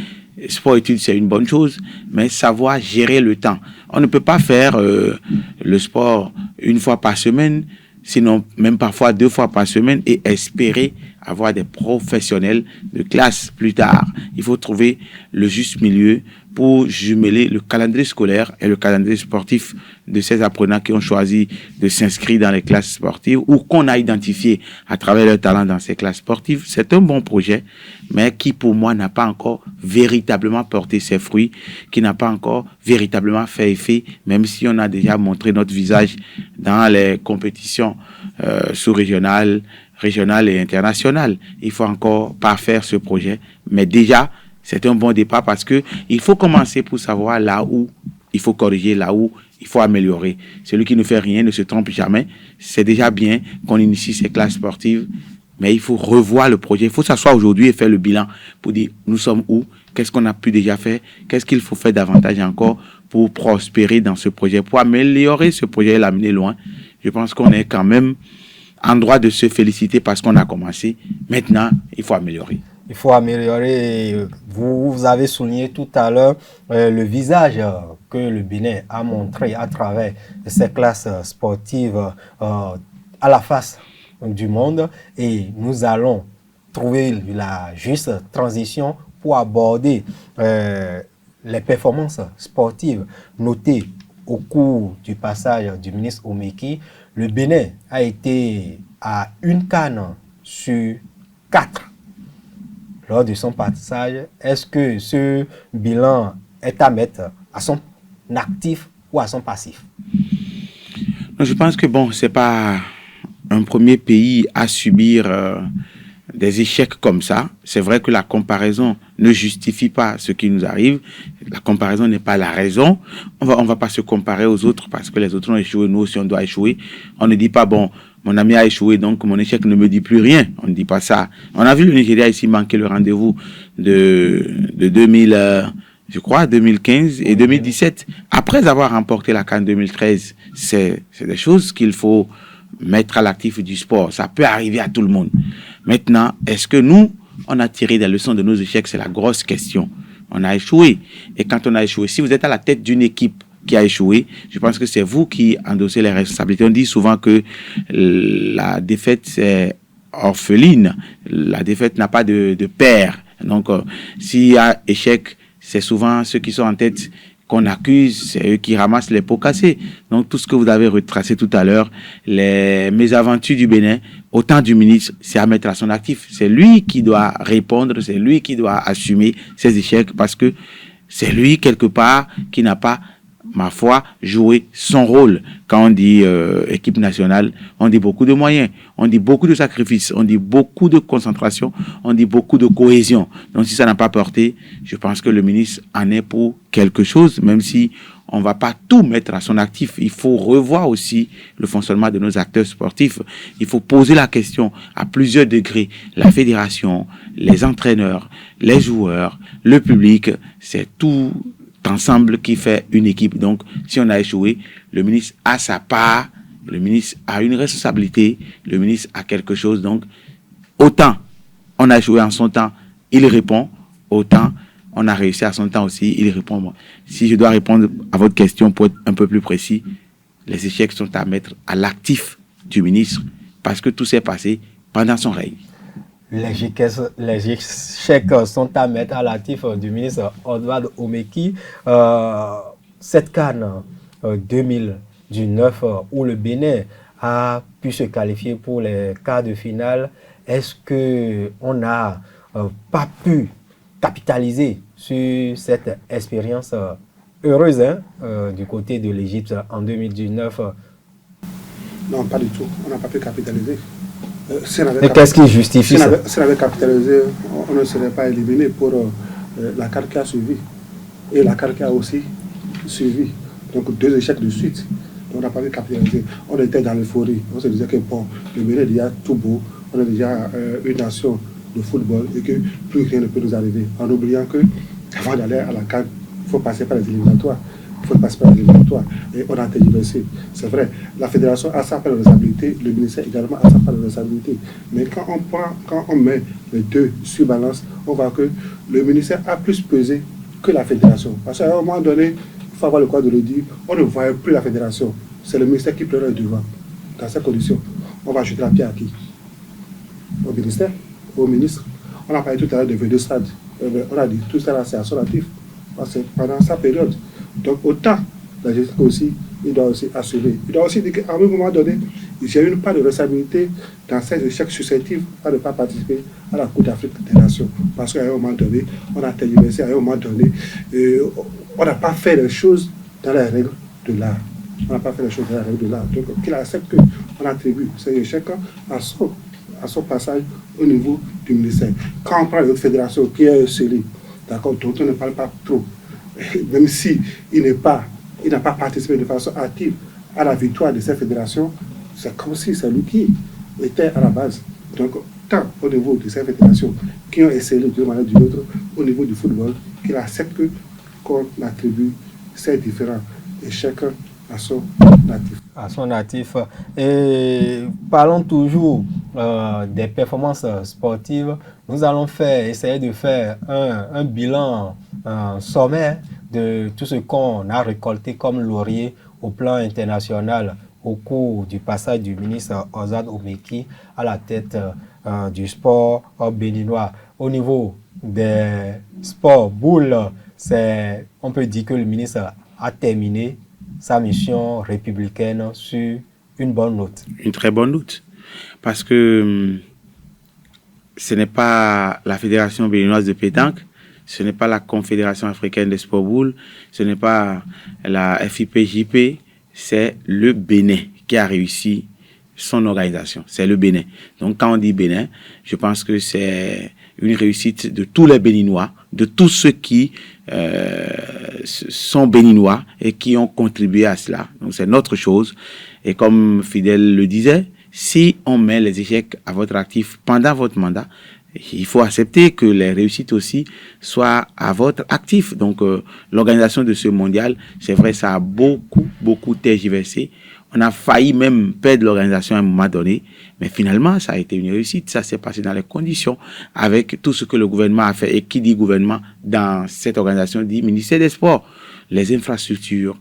Sport-études, c'est une bonne chose, mais savoir gérer le temps. On ne peut pas faire le sport une fois par semaine, sinon même parfois 2 fois par semaine et espérer avoir des professionnels de classe plus tard. Il faut trouver le juste milieu pour jumeler le calendrier scolaire et le calendrier sportif de ces apprenants qui ont choisi de s'inscrire dans les classes sportives ou qu'on a identifié à travers leur talent dans ces classes sportives. C'est un bon projet, mais qui pour moi n'a pas encore véritablement porté ses fruits, qui n'a pas encore véritablement fait effet, même si on a déjà montré notre visage dans les compétitions sous-régionales, régionales et internationales. Il faut encore parfaire ce projet, mais déjà, c'est un bon départ parce que il faut commencer pour savoir là où il faut corriger, là où il faut améliorer. Celui qui ne fait rien ne se trompe jamais. C'est déjà bien qu'on initie ces classes sportives Mais il faut revoir le projet. Il faut s'asseoir aujourd'hui et faire le bilan pour dire nous sommes où, qu'est-ce qu'on a pu déjà faire, qu'est-ce qu'il faut faire davantage encore pour prospérer dans ce projet, pour améliorer ce projet et l'amener loin. Je pense qu'on est quand même en droit de se féliciter parce qu'on a commencé. Maintenant, il faut améliorer. Il faut améliorer. Vous avez souligné tout à l'heure le visage que le Bénin a montré à travers ces classes sportives à la face du monde, et nous allons trouver la juste transition pour aborder les performances sportives notées au cours du passage du ministre Omeki. Le Bénin a été à une CAN sur 4 lors de son passage. Est-ce que ce bilan est à mettre à son actif ou à son passif? Je pense que bon, c'est pas un premier pays à subir des échecs comme ça. C'est vrai que la comparaison ne justifie pas ce qui nous arrive. La comparaison n'est pas la raison. On va pas se comparer aux autres parce que les autres ont échoué. Nous aussi, on doit échouer. On ne dit pas, bon, mon ami a échoué, donc mon échec ne me dit plus rien. On ne dit pas ça. On a vu le Nigeria ici manquer le rendez-vous de 2015 et 2017. Après avoir remporté la CAN 2013, c'est des choses qu'il faut mettre à l'actif du sport. Ça peut arriver à tout le monde. Maintenant, est-ce que nous, on a tiré des leçons de nos échecs? C'est la grosse question. On a échoué. Et quand on a échoué, si vous êtes à la tête d'une équipe qui a échoué, je pense que c'est vous qui endossez les responsabilités. On dit souvent que la défaite, c'est orpheline. La défaite n'a pas de père. Donc, s'il y a échec, c'est souvent ceux qui sont en tête qu'on accuse, c'est eux qui ramassent les pots cassés. Donc, tout ce que vous avez retracé tout à l'heure, les mésaventures du Bénin, au temps du ministre, c'est à mettre à son actif. C'est lui qui doit répondre, c'est lui qui doit assumer ses échecs, parce que c'est lui, quelque part, qui n'a pas, ma foi, joué son rôle. Quand on dit équipe nationale, on dit beaucoup de moyens, on dit beaucoup de sacrifices, on dit beaucoup de concentration, on dit beaucoup de cohésion. Donc si ça n'a pas porté, je pense que le ministre en est pour quelque chose, même si on ne va pas tout mettre à son actif. Il faut revoir aussi le fonctionnement de nos acteurs sportifs. Il faut poser la question à plusieurs degrés. La fédération, les entraîneurs, les joueurs, le public, c'est tout ensemble qui fait une équipe. Donc, si on a échoué, le ministre a sa part, le ministre a une responsabilité, le ministre a quelque chose. Donc, autant on a échoué en son temps, il répond, autant on a réussi à son temps aussi, il répond. Moi, si je dois répondre à votre question pour être un peu plus précis, les échecs sont à mettre à l'actif du ministre parce que tout s'est passé pendant son règne. Les échecs sont à mettre à l'actif du ministre Edouard Omeki. Cette CAN 2019 où le Bénin a pu se qualifier pour les quarts de finale, est-ce qu'on n'a pas pu capitaliser sur cette expérience heureuse du côté de l'Égypte en 2019? Non, pas du tout. On n'a pas pu capitaliser. Et qu'est-ce qui justifie ça? Si on avait capitalisé, on ne serait pas éliminé pour la CAN qui a suivi. Et la CAN qui a aussi suivi. Donc 2 échecs de suite. On n'a pas pu capitaliser. On était dans l'euphorie. On se disait que bon, le Bénin est déjà tout beau. On est déjà une nation de football et que plus rien ne peut nous arriver. En oubliant que avant d'aller à la CAN, il faut passer par les éliminatoires. Et on a tergiversé. C'est vrai, la fédération a sa part de responsabilité, le ministère également a sa part de responsabilité. Mais quand on met les deux sur balance, on voit que le ministère a plus pesé que la fédération. Parce qu'à un moment donné, il faut avoir le courage de le dire, on ne voyait plus la fédération. C'est le ministère qui prenait le devant. Dans ces conditions, on va jeter la pierre à qui? Au ministère, au ministre. On a parlé tout à l'heure de 22 stades. On a dit tout ça, c'est à son actif. Pendant sa période. Donc autant la gestion aussi, il doit aussi assurer. Il doit aussi dire qu'à un moment donné, j'ai une part de responsabilité dans ces échecs susceptibles à ne pas participer à la Coupe d'Afrique des Nations. Parce qu'à un moment donné, on a tergiversé, à un moment donné, on n'a pas fait les choses dans les règles de l'art. On n'a pas fait les choses dans les règles de l'art. Donc qu'il accepte qu'on attribue ces échecs à son passage au niveau du ministère. Quand on prend les autres fédérations qui est scellée, d'accord, dont on ne parle pas trop, même si il n'a pas participé de façon active à la victoire de cette fédération, c'est comme si c'est lui qui était à la base. Donc, tant au niveau de ces fédérations qui ont essayé d'une manière ou d'une autre au niveau du football, qu'il accepte qu'on attribue ces différents et chacun à son natif. À son natif. Et parlons toujours des performances sportives. Nous allons essayer de faire un bilan sommaire de tout ce qu'on a récolté comme laurier au plan international au cours du passage du ministre Ozad Omeki à la tête du sport béninois. Au niveau des sports boules, on peut dire que le ministre a terminé sa mission républicaine sur une bonne note. Une très bonne note. Parce que ce n'est pas la Fédération béninoise de pétanque, ce n'est pas la Confédération africaine des sports boules, ce n'est pas la FIPJP, c'est le Bénin qui a réussi son organisation. C'est le Bénin. Donc quand on dit Bénin, je pense que c'est une réussite de tous les Béninois, de tous ceux qui sont Béninois et qui ont contribué à cela. Donc c'est notre chose. Et comme Fidèle le disait, si on met les échecs à votre actif pendant votre mandat, il faut accepter que les réussites aussi soient à votre actif. Donc l'organisation de ce mondial, c'est vrai, ça a beaucoup tergiversé. On a failli même perdre l'organisation à un moment donné, mais finalement, ça a été une réussite. Ça s'est passé dans les conditions, avec tout ce que le gouvernement a fait. Et qui dit gouvernement dans cette organisation dit ministère des Sports. Les infrastructures,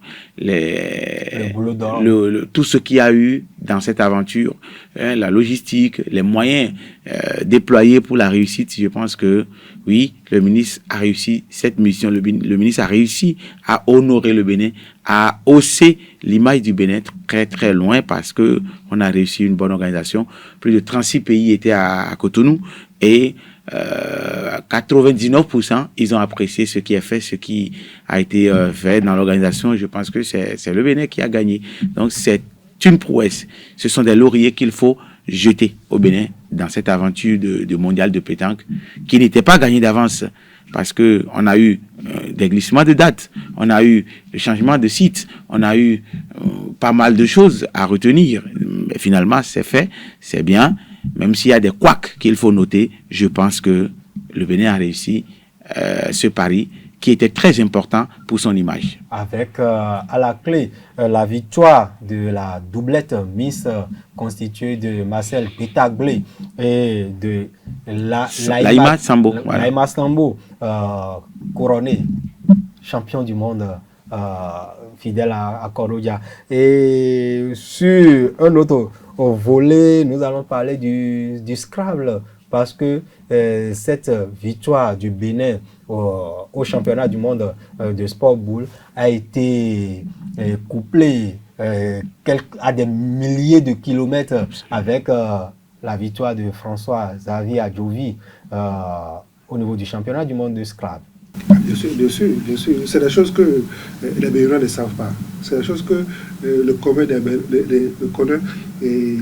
tout ce qu'il y a eu dans cette aventure, la logistique, les moyens déployés pour la réussite. Je pense que oui, le ministre a réussi cette mission. Le ministre a réussi à honorer le Bénin, à hausser l'image du Bénin très très loin, parce que on a réussi une bonne organisation. Plus de 36 pays étaient à Cotonou et 99%, ils ont apprécié ce qui est fait, ce qui a été fait dans l'organisation. Je pense que c'est le Bénin qui a gagné. Donc c'est une prouesse. Ce sont des lauriers qu'il faut jeter au Bénin dans cette aventure de mondial de pétanque qui n'était pas gagnée d'avance, parce que on a eu des glissements de dates, on a eu le changement de site, on a eu pas mal de choses à retenir. Mais finalement, c'est fait, c'est bien. Même s'il y a des couacs qu'il faut noter, je pense que le Bénin a réussi ce pari qui était très important pour son image. Avec à la clé la victoire de la doublette Miss constituée de Marcel Pétaglé et de Laïma Sambo, Laïma Sambo, couronné champion du monde fidèle à Korodia. Et sur un autre volet, nous allons parler du Scrabble, parce que cette victoire du Bénin au championnat du monde de sport boule a été couplée à des milliers de kilomètres avec la victoire de François Xavier Adjovi au niveau du championnat du monde de Scrabble. Bien sûr. C'est des choses que les Béninois ne savent pas. C'est des choses que le commun et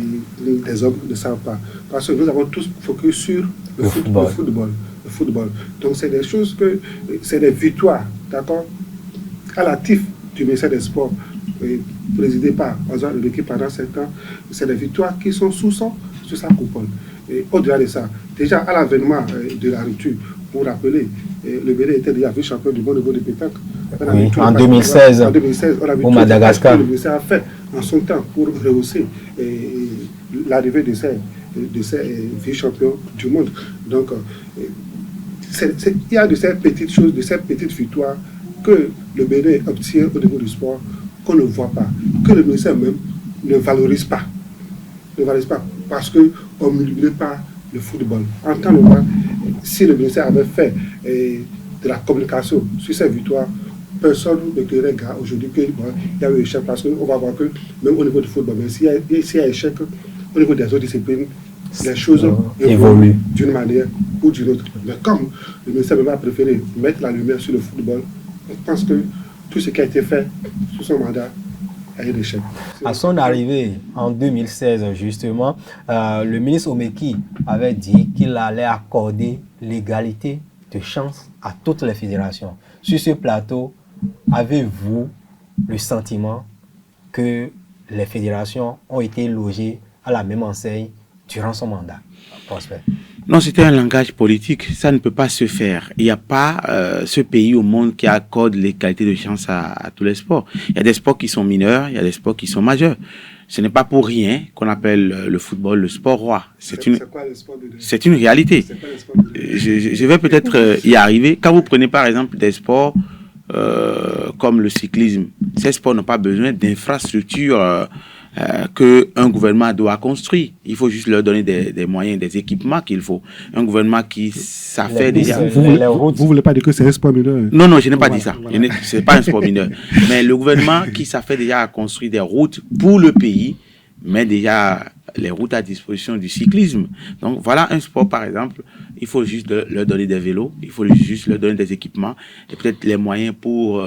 les hommes ne savent pas. Parce que nous avons tous focus sur le football. Donc c'est des choses c'est des victoires, d'accord, à l'actif du ministère des Sports, présidé par Ozad Omeki pendant 7 ans. C'est des victoires qui sont sous sa coupole. Et au-delà de ça, déjà à l'avènement de la rupture, pour rappeler, le Bénin était déjà vice-champion du monde au niveau de pétanque. Oui, en 2016, on a vu au Madagascar. Ce que le ministère a fait en son temps pour rehausser l'arrivée de ces vice-champions du monde. Donc, il y a de ces petites choses, de ces petites victoires que le Bénin obtient au niveau du sport, qu'on ne voit pas, que le ministère même ne valorise pas. Parce qu'on ne multiplie pas le football. En temps normal, si le ministère avait fait de la communication sur ces victoires, personne ne dirait aujourd'hui qu'il y a eu échec, parce qu'on va voir que même au niveau du football, mais s'il y a échec au niveau des autres disciplines, les choses évoluent d'une manière ou d'une autre. Mais comme le ministère a préféré mettre la lumière sur le football, je pense que tout ce qui a été fait sous son mandat a eu échec. À son arrivée en 2016, justement, le ministre Omeki avait dit qu'il allait accorder l'égalité de chance à toutes les fédérations. Sur ce plateau, avez-vous le sentiment que les fédérations ont été logées à la même enseigne durant son mandat, Prosper? Non, c'était un langage politique. Ça ne peut pas se faire. Il n'y a pas ce pays au monde qui accorde l'égalité de chance à tous les sports. Il y a des sports qui sont mineurs, il y a des sports qui sont majeurs. Ce n'est pas pour rien qu'on appelle le football le sport roi. C'est une réalité. Je vais peut-être y arriver. Quand vous prenez par exemple des sports comme le cyclisme, ces sports n'ont pas besoin d'infrastructures qu'un gouvernement doit construire. Il faut juste leur donner des moyens, des équipements qu'il faut. Un gouvernement qui ça fait déjà... Vous voulez pas dire que c'est un sport mineur? Non, je n'ai pas dit ça. C'est pas un sport mineur. Mais le gouvernement qui ça fait déjà à construire des routes pour le pays, met déjà les routes à disposition du cyclisme. Donc voilà un sport par exemple, il faut juste leur donner des vélos, il faut juste leur donner des équipements et peut-être les moyens pour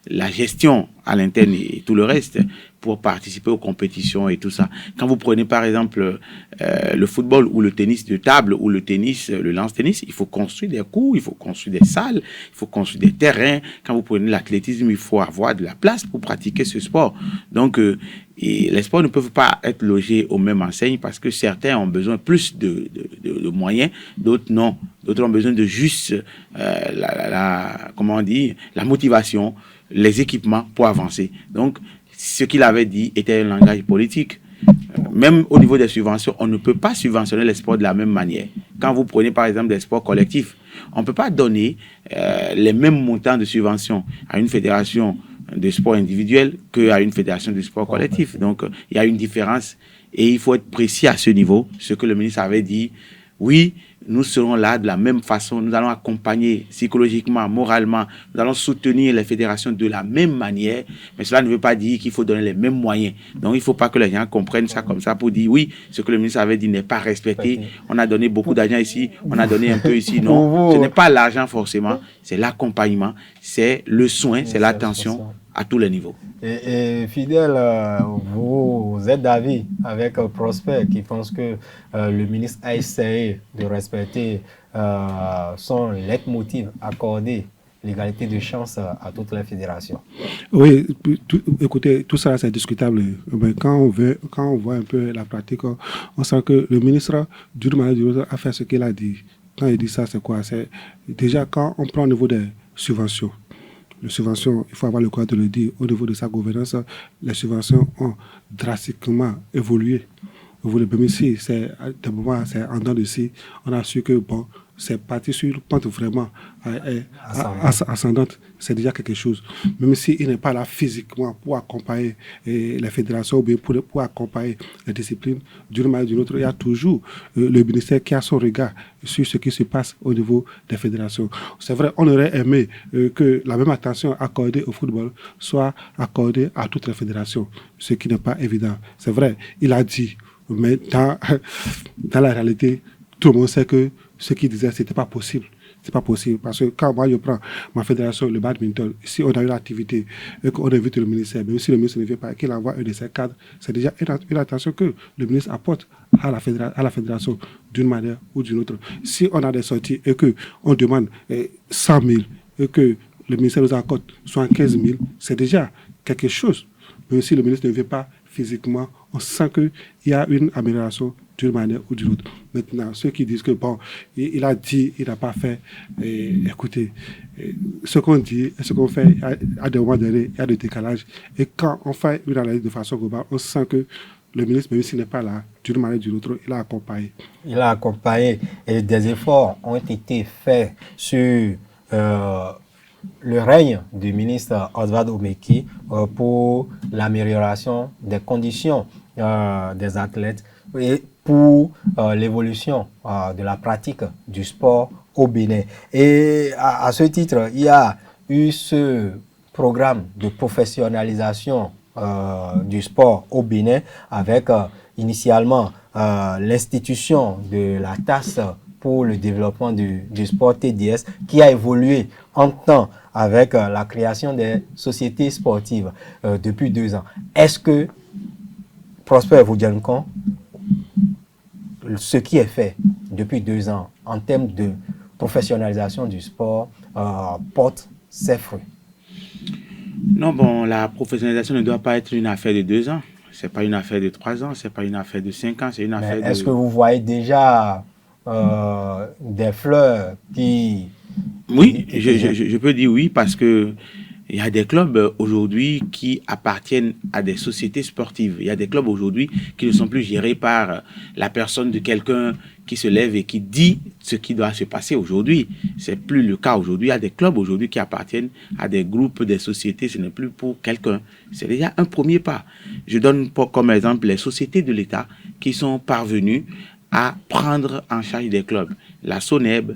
la gestion à l'interne et tout le reste pour participer aux compétitions et tout ça. Quand vous prenez par exemple le football ou le tennis de table ou le tennis, le lance-tennis, il faut construire des cours, il faut construire des salles, il faut construire des terrains. Quand vous prenez l'athlétisme, il faut avoir de la place pour pratiquer ce sport. Donc et les sports ne peuvent pas être logés aux mêmes enseignes parce que certains ont besoin plus de moyens, d'autres non. D'autres ont besoin de juste comment on dit, la motivation, les équipements pour avancer. Donc, ce qu'il avait dit était un langage politique. Même au niveau des subventions, on ne peut pas subventionner les sports de la même manière. Quand vous prenez par exemple des sports collectifs, on ne peut pas donner les mêmes montants de subventions à une fédération de sport individuel qu'à une fédération de sport collectif. Donc, il y a une différence et il faut être précis à ce niveau. Ce que le ministre avait dit, oui, nous serons là de la même façon, nous allons accompagner psychologiquement, moralement, nous allons soutenir les fédérations de la même manière, mais cela ne veut pas dire qu'il faut donner les mêmes moyens. Donc, il ne faut pas que les gens comprennent ça comme ça pour dire, oui, ce que le ministre avait dit n'est pas respecté, on a donné beaucoup d'argent ici, on a donné un peu ici. Non, ce n'est pas l'argent forcément, c'est l'accompagnement, c'est le soin, c'est l'attention à tous les niveaux. Et Fidèle, vous êtes d'avis avec Prosper qui pense que le ministre a essayé de respecter son leitmotiv accordé l'égalité de chance à toutes les fédérations. Oui, écoutez, tout ça c'est discutable. Mais quand on voit un peu la pratique, on sent que le ministre, d'une manière ou d'une autre, a fait ce qu'il a dit. Quand il dit ça, c'est quoi? C'est déjà quand on prend au niveau des subventions. Les subventions, il faut avoir le courage de le dire, au niveau de sa gouvernance, les subventions ont drastiquement évolué. Même ici, c'est en dents de scie, on a su que bon, c'est parti sur une pente vraiment ascendante, c'est déjà quelque chose. Même s'il n'est pas là physiquement pour accompagner les fédérations ou bien pour accompagner les disciplines, d'une manière ou d'une autre, il y a toujours le ministère qui a son regard sur ce qui se passe au niveau des fédérations. C'est vrai, on aurait aimé que la même attention accordée au football soit accordée à toutes les fédérations, ce qui n'est pas évident. C'est vrai, il a dit, mais dans la réalité, tout le monde sait que ce qu'il disait, ce n'était pas possible. C'est pas possible. Parce que quand moi, je prends ma fédération, le badminton, si on a une activité et qu'on invite le ministère, même si le ministre ne vient pas et qu'il envoie un de ses cadres, c'est déjà une attention que le ministre apporte à la fédération d'une manière ou d'une autre. Si on a des sorties et qu'on demande 100 000 et que le ministère nous accorde 75 000, c'est déjà quelque chose. Même si le ministre ne vient pas physiquement, on sent qu'il y a une amélioration d'une manière ou d'une autre. Maintenant, ceux qui disent que, bon, il a dit, il n'a pas fait, écoutez, ce qu'on dit et ce qu'on fait, à des moments donnés, il y a des décalages. Et quand on fait une analyse de façon globale, on sent que le ministre, même s'il n'est pas là, d'une manière ou d'une autre, il a accompagné. Il a accompagné et des efforts ont été faits sur le règne du ministre Oswald Omeki pour l'amélioration des conditions des athlètes et pour l'évolution de la pratique du sport au Bénin. Et à ce titre, il y a eu ce programme de professionnalisation du sport au Bénin avec initialement l'institution de la tasse pour le développement du sport TDS qui a évolué en temps avec la création des sociétés sportives depuis 2 ans. Est-ce que Prosper Voudiankon, ce qui est fait depuis 2 ans en termes de professionnalisation du sport porte ses fruits? Non, bon, la professionnalisation ne doit pas être une affaire de 2 ans. c'est pas une affaire de 3 ans, c'est pas une affaire de 5 ans, c'est une affaire de... Est-ce que vous voyez déjà des fleurs qui... Oui, je peux dire oui parce que il y a des clubs aujourd'hui qui appartiennent à des sociétés sportives. Il y a des clubs aujourd'hui qui ne sont plus gérés par la personne de quelqu'un qui se lève et qui dit ce qui doit se passer aujourd'hui. C'est plus le cas aujourd'hui. Il y a des clubs aujourd'hui qui appartiennent à des groupes, des sociétés. Ce n'est plus pour quelqu'un. C'est déjà un premier pas. Je donne comme exemple les sociétés de l'État qui sont parvenues à prendre en charge des clubs. La SONEB,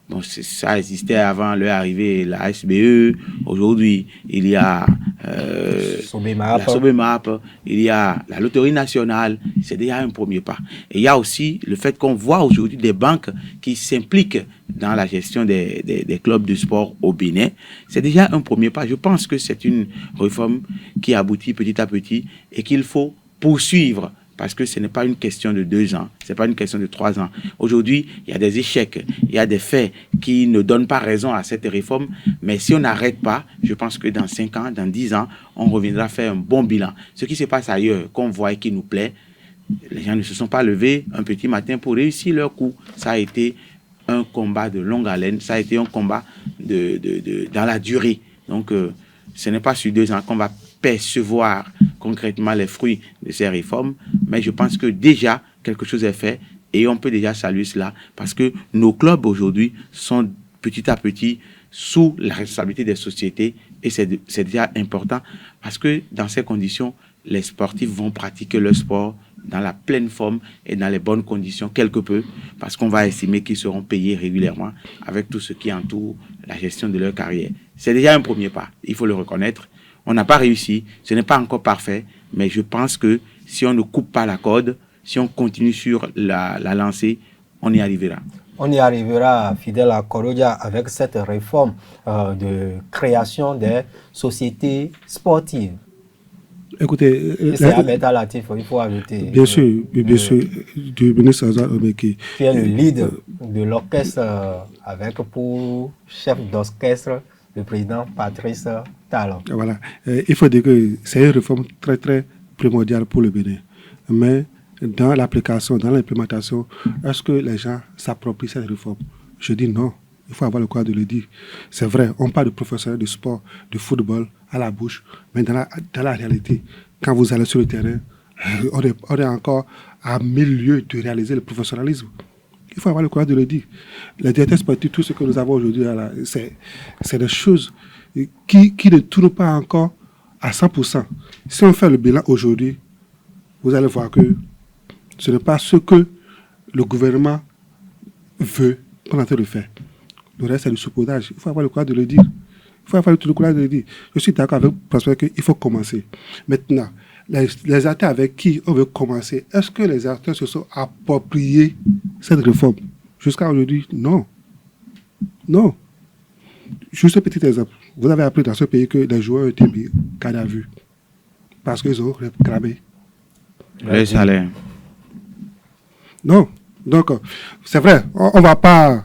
bon, ça existait avant leur arrivée, la SBE. Aujourd'hui, il y a la Sobemap, il y a la Loterie nationale. C'est déjà un premier pas. Et il y a aussi le fait qu'on voit aujourd'hui des banques qui s'impliquent dans la gestion des clubs de sport au Bénin. C'est déjà un premier pas. Je pense que c'est une réforme qui aboutit petit à petit et qu'il faut poursuivre. Parce que ce n'est pas une question de 2 ans, ce n'est pas une question de 3 ans. Aujourd'hui, il y a des échecs, il y a des faits qui ne donnent pas raison à cette réforme. Mais si on n'arrête pas, je pense que dans 5 ans, dans 10 ans, on reviendra faire un bon bilan. Ce qui se passe ailleurs, qu'on voit et qui nous plaît, les gens ne se sont pas levés un petit matin pour réussir leur coup. Ça a été un combat de longue haleine, ça a été un combat dans la durée. Donc, ce n'est pas sur 2 ans qu'on va percevoir concrètement les fruits de ces réformes, mais je pense que déjà quelque chose est fait et on peut déjà saluer cela parce que nos clubs aujourd'hui sont petit à petit sous la responsabilité des sociétés et c'est déjà important parce que dans ces conditions, les sportifs vont pratiquer leur sport dans la pleine forme et dans les bonnes conditions quelque peu parce qu'on va estimer qu'ils seront payés régulièrement avec tout ce qui entoure la gestion de leur carrière. C'est déjà un premier pas, il faut le reconnaître. On n'a pas réussi, ce n'est pas encore parfait, mais je pense que si on ne coupe pas la corde, si on continue sur la lancée, on y arrivera. On y arrivera, Fidèle Korodia, avec cette réforme de création des sociétés sportives. Écoutez, c'est Ahmed Alatif, il faut ajouter. Bien sûr, du ministre Azar Omeki. Qui est le leader de l'orchestre avec pour chef d'orchestre le président Patrice Talon. Voilà. Il faut dire que c'est une réforme très, très primordiale pour le Bénin. Mais dans l'application, dans l'implémentation, est-ce que les gens s'approprient cette réforme? Je dis non. Il faut avoir le courage de le dire. C'est vrai, on parle de professionnels de sport, de football à la bouche, mais dans la réalité, quand vous allez sur le terrain, on est encore à 1000 lieues de réaliser le professionnalisme. Il faut avoir le courage de le dire. Les directeurs sportifs, tout ce que nous avons aujourd'hui, c'est des choses qui ne tournent pas encore à 100%. Si on fait le bilan aujourd'hui, vous allez voir que ce n'est pas ce que le gouvernement veut qu'on est en train de faire. Le reste, c'est du saupoudrage. Il faut avoir le courage de le dire. Il faut avoir le courage de le dire. Je suis d'accord avec Prosper qu'il faut commencer. Maintenant, les acteurs avec qui on veut commencer, est-ce que les acteurs se sont appropriés cette réforme? Jusqu'à aujourd'hui, non. Non. Juste un petit exemple. Vous avez appris dans ce pays que les joueurs ont été mis garde à vue parce qu'ils ont réclamé les salaires. Non. Donc, c'est vrai, on ne va pas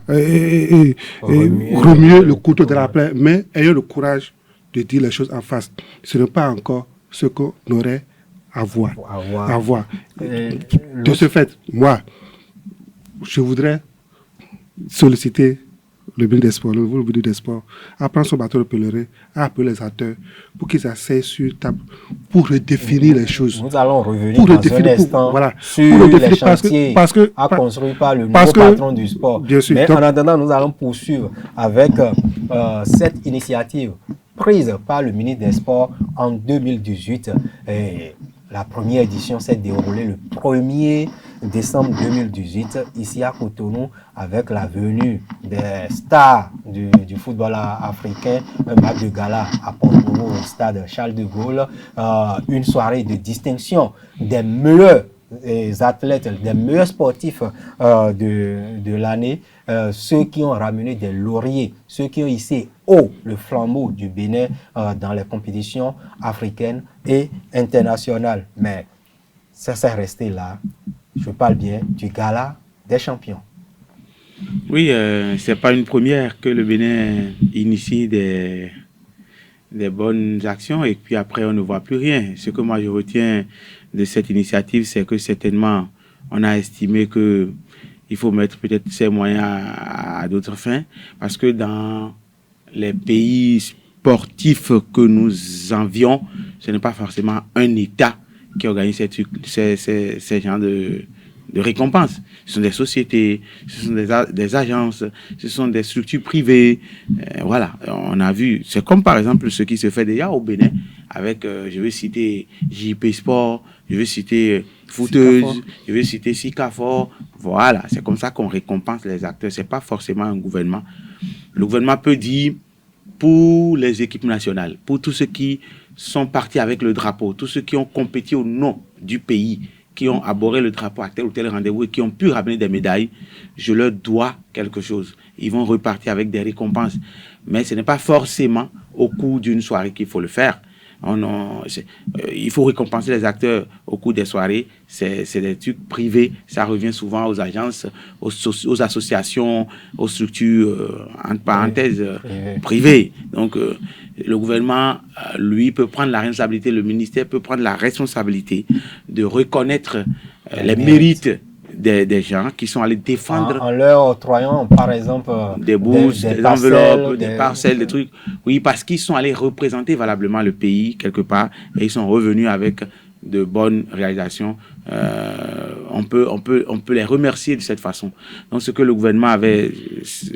remuer le couteau de la plaie, mais ayons le courage de dire les choses en face. Ce n'est pas encore ce qu'on aurait à voir. De ce fait, moi, je voudrais solliciter le ministre des Sports, le ministre des Sports, à prendre son bateau de pèlerin, à appeler les acteurs pour qu'ils s'asseyent sur table pour redéfinir les choses. Nous allons revenir dans un instant sur les chantiers à construire par le nouveau patron du sport. Bien sûr, mais en attendant, nous allons poursuivre avec cette initiative prise par le ministre des Sports en 2018. Et la première édition s'est déroulée le 1er décembre 2018, ici à Cotonou, avec la venue des stars du football africain, un match de gala à Port-Nouveau au stade Charles de Gaulle, une soirée de distinction des meilleurs athlètes, des meilleurs sportifs de l'année, ceux qui ont ramené des lauriers, ceux qui ont hissé haut le flambeau du Bénin dans les compétitions africaines et internationales. Mais ça s'est resté là. Je parle bien du gala des champions. Oui, ce n'est pas une première que le Bénin initie des bonnes actions et puis après on ne voit plus rien. Ce que moi je retiens de cette initiative, c'est que certainement, on a estimé que il faut mettre peut-être ces moyens à d'autres fins, parce que dans les pays sportifs que nous envions, ce n'est pas forcément un État qui organise ces genres de récompenses. Ce sont des sociétés, ce sont des agences, ce sont des structures privées. Voilà, on a vu. C'est comme par exemple ce qui se fait déjà au Bénin avec, je vais citer JP Sport, je vais citer Footeuse, je vais citer Sikafor. Voilà, c'est comme ça qu'on récompense les acteurs. C'est pas forcément un gouvernement. Le gouvernement peut dire pour les équipes nationales, pour tous ceux qui sont partis avec le drapeau, tous ceux qui ont compéti au nom du pays, qui ont abordé le drapeau à tel ou tel rendez-vous et qui ont pu ramener des médailles, je leur dois quelque chose. Ils vont repartir avec des récompenses. Mais ce n'est pas forcément au cours d'une soirée qu'il faut le faire. Il faut récompenser les acteurs au cours des soirées. C'est des trucs privés. Ça revient souvent aux agences, aux associations, aux structures, entre parenthèses, privées. Donc, le gouvernement, lui, peut prendre la responsabilité, le ministère peut prendre la responsabilité de reconnaître les mérites des gens qui sont allés défendre en leur octroyant par exemple des bourses, des enveloppes, des parcelles, des trucs. Oui, parce qu'ils sont allés représenter valablement le pays quelque part et ils sont revenus avec de bonnes réalisations. On peut les remercier de cette façon. Donc ce que le gouvernement avait,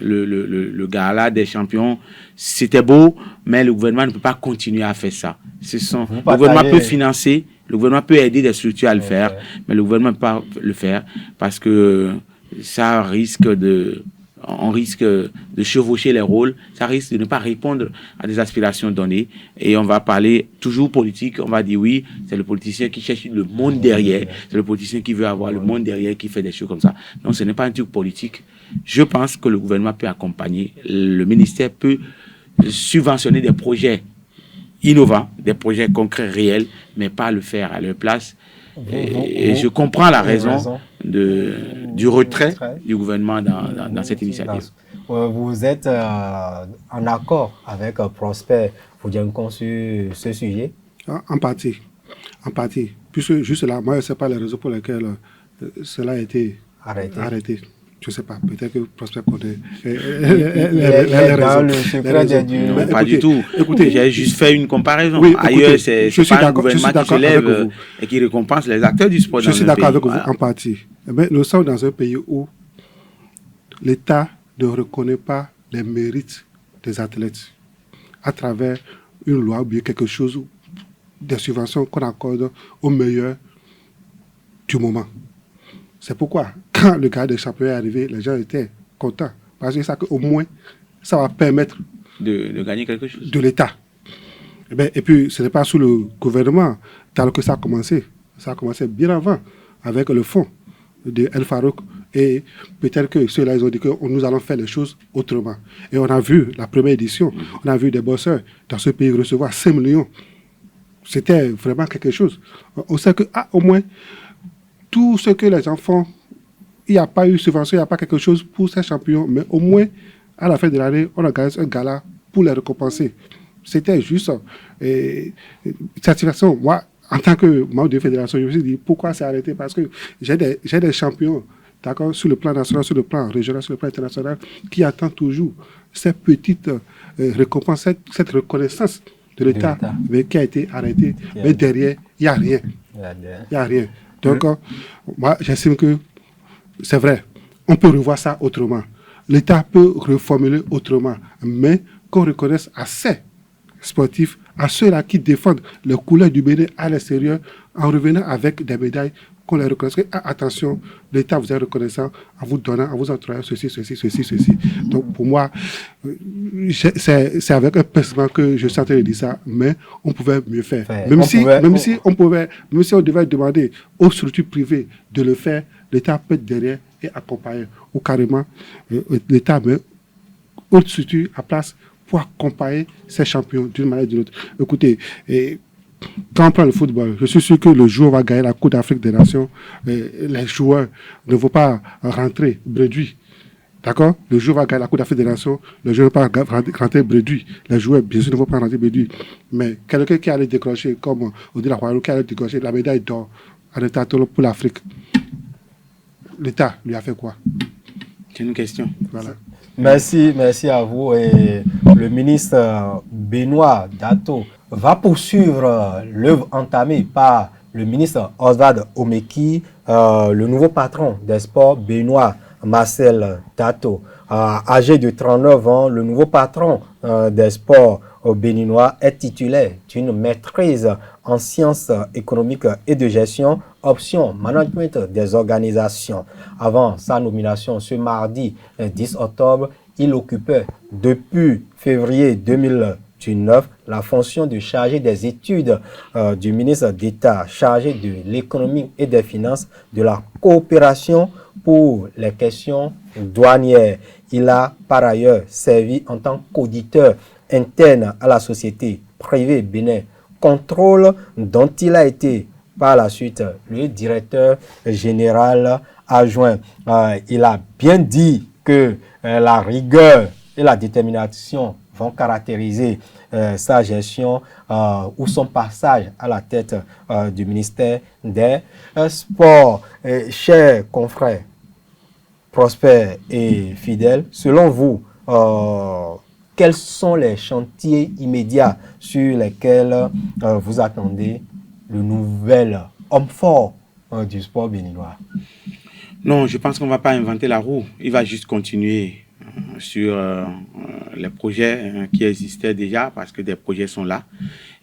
le gala des champions, c'était beau, mais le gouvernement ne peut pas continuer à faire ça. Le gouvernement peut financer, le gouvernement peut aider des structures à le faire, mais le gouvernement ne peut pas le faire parce que ça risque on risque de chevaucher les rôles, ça risque de ne pas répondre à des aspirations données et on va parler toujours politique, on va dire oui, c'est le politicien qui cherche le monde derrière, c'est le politicien qui veut avoir le monde derrière, qui fait des choses comme ça. Donc ce n'est pas un truc politique. Je pense que le gouvernement peut accompagner, le ministère peut subventionner des projets innovants, des projets concrets, réels, mais pas le faire à leur place. Et je comprends la raison du retrait du gouvernement dans cette initiative. Vous êtes en accord avec Prosper Foudiankon sur ce sujet? En partie. Puisque juste là, moi je ne sais pas les raisons pour lesquelles cela a été arrêté. Je ne sais pas, peut-être que Prosper connaît les raisons. Le secret des dieux. Non, pas du tout. Écoutez, j'ai juste fait une comparaison. Oui, ailleurs, c'est pas un gouvernement qui se lève et qui récompense les acteurs du sport. Je suis d'accord avec vous en partie. Mais nous sommes dans un pays où l'État ne reconnaît pas les mérites des athlètes à travers une loi ou bien quelque chose, des subventions qu'on accorde aux meilleurs du moment. C'est pourquoi, quand le gars des champions est arrivé, les gens étaient contents. Parce que ça, au moins, ça va permettre de gagner quelque chose. De l'État. Et puis, ce n'est pas sous le gouvernement tel que ça a commencé. Ça a commencé bien avant, avec le fonds de El Farouk. Et peut-être que ceux-là, ils ont dit que nous allons faire les choses autrement. Et on a vu la première édition, on a vu des bosseurs dans ce pays recevoir 5 millions. C'était vraiment quelque chose. On sait que, au moins, tout ce que les gens font, il n'y a pas eu de subvention, il n'y a pas quelque chose pour ces champions, mais au moins, à la fin de l'année, on organise un gala pour les récompenser. C'était juste satisfaction. Moi, en tant que membre de fédération, je me suis dit, pourquoi c'est arrêté? Parce que j'ai des champions, d'accord, sur le plan national, sur le plan régional, sur le plan international, qui attendent toujours ces petites récompenses, cette reconnaissance de l'État, mais qui a été arrêtée. Mais derrière, il n'y a rien. Il n'y a rien. Donc, moi, j'estime que c'est vrai, on peut revoir ça autrement. L'État peut reformuler autrement, mais qu'on reconnaisse à ces sportifs, à ceux-là qui défendent les couleurs du Bénin à l'extérieur, en revenant avec des médailles, qu'on les reconnaisse. Attention, l'État vous est reconnaissant en vous donnant, en vous octroyant ceci. Donc, pour moi, c'est avec un pincement que je sentais dire ça, mais on pouvait mieux faire. Même si on devait demander aux structures privées de le faire, l'État peut être derrière et accompagner. Ou carrément, l'État met autre structure à place pour accompagner ces champions d'une manière ou d'une autre. Écoutez, quand on prend le football, je suis sûr que le jour où on va gagner la Coupe d'Afrique des Nations, les joueurs ne vont pas rentrer bredouilles. D'accord? Le joueur va gagner la Coupe d'Afrique des Nations, le joueur ne va pas rentrer bréduit. Les joueurs, bien sûr, ne vont pas rentrer bréduit. Mais quelqu'un qui allait décrocher, comme Odile Akwaru, qui allait décrocher la médaille d'or en état pour l'Afrique, l'État lui a fait quoi? C'est une question. Voilà. Merci à vous. Et le ministre Benoît Dato va poursuivre l'œuvre entamée par le ministre Oswald Omeki, le nouveau patron des sports Benoît Marcel Dato. Âgé de 39 ans, le nouveau patron des sports béninois est titulaire d'une maîtrise en sciences économiques et de gestion, option management des organisations. Avant sa nomination ce mardi 10 octobre, il occupait depuis février 2019 la fonction de chargé des études du ministre d'État chargé de l'économie et des finances, de la coopération pour les questions douanières. Il a par ailleurs servi en tant qu'auditeur interne à la société privée Bénin Contrôle, dont il a été par la suite le directeur général adjoint. Il a bien dit que la rigueur et la détermination vont caractériser sa gestion ou son passage à la tête du ministère des Sports. Chers confrères, prospères et fidèles, selon vous, quels sont les chantiers immédiats sur lesquels vous attendez le nouvel homme fort du sport béninois? Non, je pense qu'on ne va pas inventer la roue. Il va juste continuer sur les projets qui existaient déjà, parce que des projets sont là,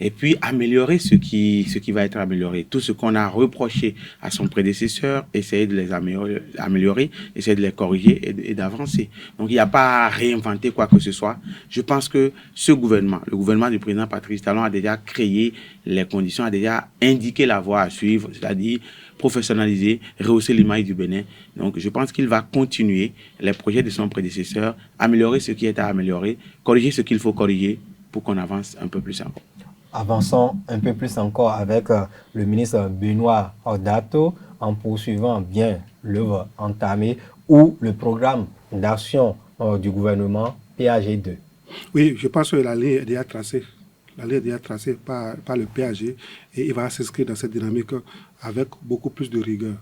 et puis améliorer ce qui va être amélioré. Tout ce qu'on a reproché à son prédécesseur, essayer de les améliorer, essayer de les corriger et d'avancer. Donc il n'y a pas à réinventer quoi que ce soit. Je pense que ce gouvernement, le gouvernement du président Patrice Talon, a déjà créé les conditions, a déjà indiqué la voie à suivre, c'est-à-dire professionnaliser, rehausser l'image du Bénin. Donc je pense qu'il va continuer les projets de son prédécesseur, améliorer ce qui est à améliorer, corriger ce qu'il faut corriger pour qu'on avance un peu plus encore. Avançons un peu plus encore avec le ministre Benoît Dato en poursuivant bien l'œuvre entamée ou le programme d'action du gouvernement PAG2. Oui, je pense que la ligne est déjà tracée. La ligne est déjà tracée par le PAG et il va s'inscrire dans cette dynamique avec beaucoup plus de rigueur,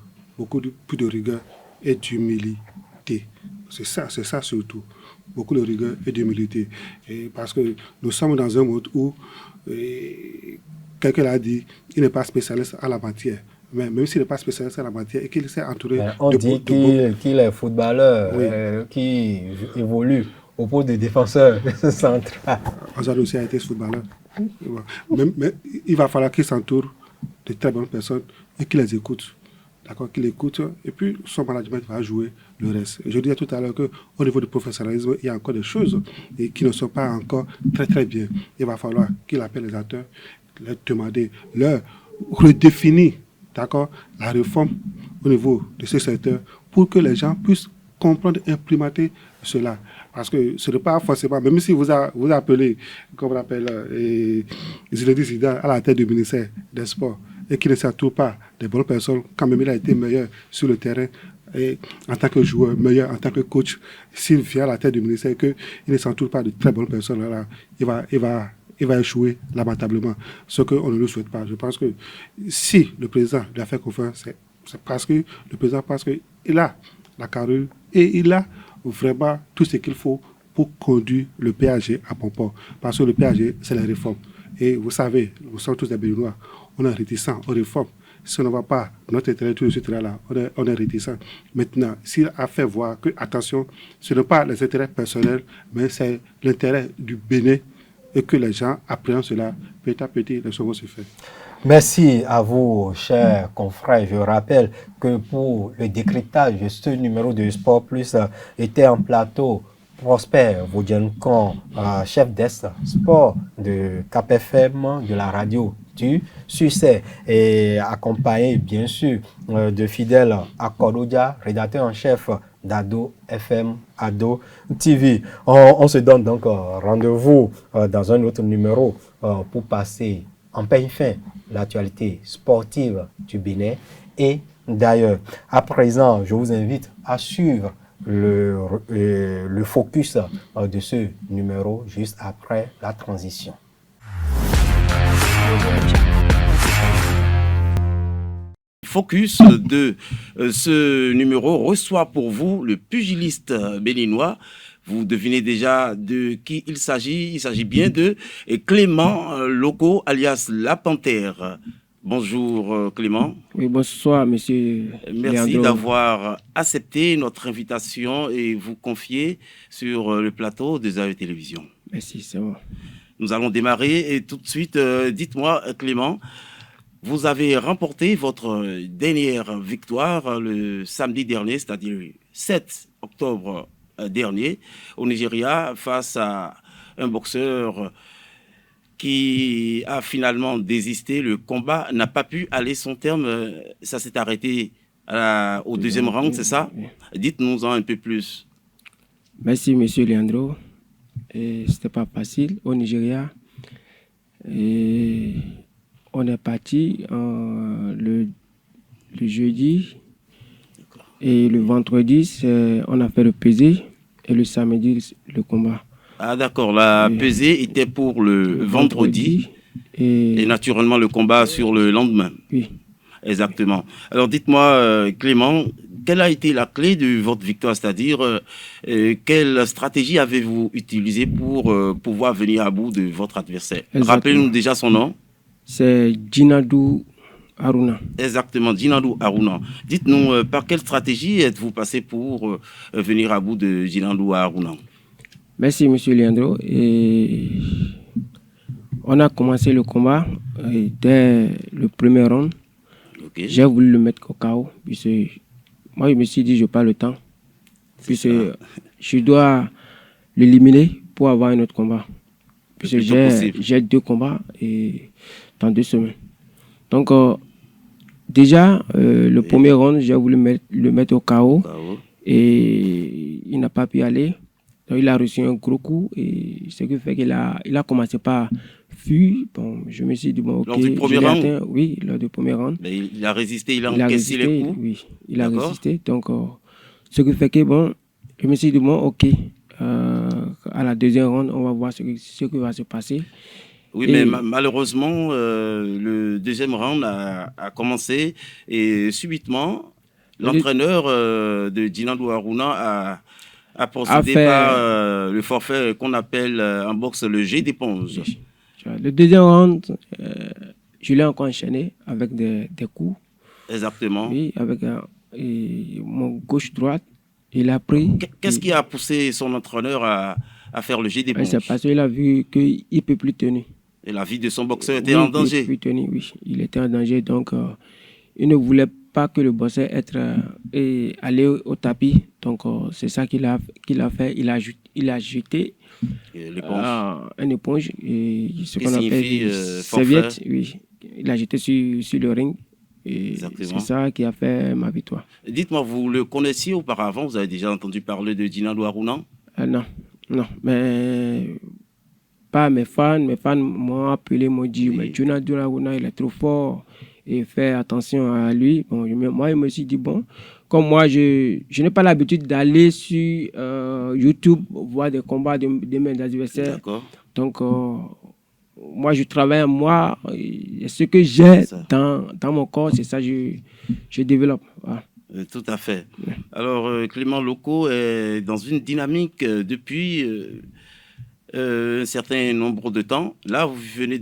plus de rigueur et d'humilité. C'est ça surtout. Beaucoup de rigueur et d'humilité. Parce que nous sommes dans un monde où, quelqu'un l'a dit, il n'est pas spécialiste à la matière. Mais même s'il n'est pas spécialiste à la matière et qu'il s'est entouré on dit qu'il est footballeur, oui, qui évolue au poste de défenseur central. Oswald aussi a été footballeur. Mais il va falloir qu'il s'entoure de très bonnes personnes et qu'il les écoute. D'accord, qu'il écoute, et puis son management va jouer le reste. Je disais tout à l'heure qu'au niveau du professionnalisme, il y a encore des choses qui ne sont pas encore très très bien. Il va falloir qu'il appelle les acteurs, leur demander, leur redéfinir, d'accord, la réforme au niveau de ce secteur pour que les gens puissent comprendre et implémenter cela. Parce que ce n'est pas forcément, même si vous appelez, comme on appelle, Zinedine Zidane à la tête du ministère des Sports, et qui ne s'entoure pas des bonnes personnes, quand même il a été meilleur sur le terrain, et en tant que joueur, meilleur en tant que coach, s'il vient à la tête du ministère et qu'il ne s'entoure pas de très bonnes personnes, là, il va échouer lamentablement, ce qu'on ne le souhaite pas. Je pense que si le président lui a fait confiance, c'est parce que le président pense qu'il a la carrure et il a vraiment tout ce qu'il faut pour conduire le PAG à bon port. Parce que le PAG, c'est la réforme. Et vous savez, nous sommes tous des Béninois, on est réticents aux réformes. Si on ne va pas notre intérêt, tout de suite là, on est réticents. Maintenant, s'il a fait voir que, attention, ce n'est pas les intérêts personnels, mais c'est l'intérêt du Bénin et que les gens apprennent cela, petit à petit, les choses vont se faire. Merci à vous, chers confrères. Je rappelle que pour le décryptage de ce numéro de Sport Plus était en plateau Prosper Vodiankon, chef desk sport de Cap FM, de la radio du succès, et accompagné bien sûr de Fidèle Akododia, rédacteur en chef d'Ado FM, Ado TV. On se donne donc rendez-vous dans un autre numéro pour passer en peigne fin l'actualité sportive du Bénin et d'ailleurs. À présent, je vous invite à suivre le focus de ce numéro juste après la transition. Focus de ce numéro reçoit pour vous le pugiliste béninois. Vous devinez déjà de qui il s'agit. Il s'agit bien de Clément Loko, alias La Panthère. Bonjour Clément. Oui, bonsoir monsieur. Merci d'avoir accepté notre invitation et vous confier sur le plateau des AE Télévision. Merci, c'est bon. Nous allons démarrer et tout de suite, dites-moi Clément, vous avez remporté votre dernière victoire le samedi dernier, c'est-à-dire le 7 octobre dernier, au Nigeria, face à un boxeur qui a finalement désisté. Le combat n'a pas pu aller son terme. Ça s'est arrêté au deuxième round, c'est ça? Dites-nous-en un peu plus. Merci, monsieur Leandro. C'était pas facile au Nigeria. Et on est parti le jeudi. Et le vendredi, on a fait le pesée. Et le samedi, le combat. Ah d'accord, la pesée était pour le vendredi et naturellement le combat sur le lendemain. Oui. Exactement. Alors dites-moi Clément, quelle a été la clé de votre victoire, c'est-à-dire quelle stratégie avez-vous utilisée pour pouvoir venir à bout de votre adversaire? Rappelez-nous déjà son nom. C'est Jinadou Haruna. Exactement, Jinadou Haruna. Dites-nous par quelle stratégie êtes-vous passé pour venir à bout de Jinadou Haruna? Merci, monsieur Leandro. Et on a commencé le combat dès le premier round. Okay. J'ai voulu le mettre au KO. Moi, je me suis dit, je n'ai pas le temps. Puisque je dois l'éliminer pour avoir un autre combat. Puisque j'ai 2 combats dans 2 semaines. Donc, déjà, le premier round, j'ai voulu le mettre au KO. Et il n'a pas pu aller. Donc, il a reçu un gros coup et ce qui fait qu'il a commencé par fuir. Bon, je me suis dit, bon, ok. Lors du premier round? Oui, lors du premier round. Mais il a résisté, il a encaissé les coups? Oui, il a résisté. Donc, ce qui fait que, bon, je me suis dit, bon, ok, à la deuxième round, on va voir ce qui va se passer. Oui, mais malheureusement, le deuxième round a commencé et subitement, l'entraîneur de Jinadou Haruna a procédé par le forfait qu'on appelle en boxe le jet d'éponge. Le deuxième round, je l'ai encore enchaîné avec des coups. Exactement. Oui, avec mon gauche-droite. Il a pris. Qu'est-ce qui a poussé son entraîneur à faire le jet d'éponge? C'est parce qu'il a vu qu'il ne peut plus tenir. Et la vie de son boxeur était en danger? Il ne peut plus tenir, oui. Il était en danger, donc il ne voulait pas que le boxeur aller au tapis. Donc, c'est ça qu'il a fait. Il a jeté une éponge, ce qu'on appelle serviette. Oui. Il a jeté sur le ring. Et c'est ça qui a fait ma victoire. Dites-moi, vous le connaissiez auparavant? Vous avez déjà entendu parler de Jinadou Haruna? Non. Mais pas mes fans. Mes fans m'ont appelé, m'ont dit, mais Jinadou Haruna, il est trop fort. Et faire attention à lui. Bon, moi, je me suis dit, bon, comme moi, je n'ai pas l'habitude d'aller sur YouTube voir des combats de mes adversaires. Donc, moi, je travaille en moi. Et ce que j'ai dans mon corps, c'est ça que je développe. Voilà. Tout à fait. Alors, Clément Loko est dans une dynamique depuis un certain nombre de temps. Là, vous venez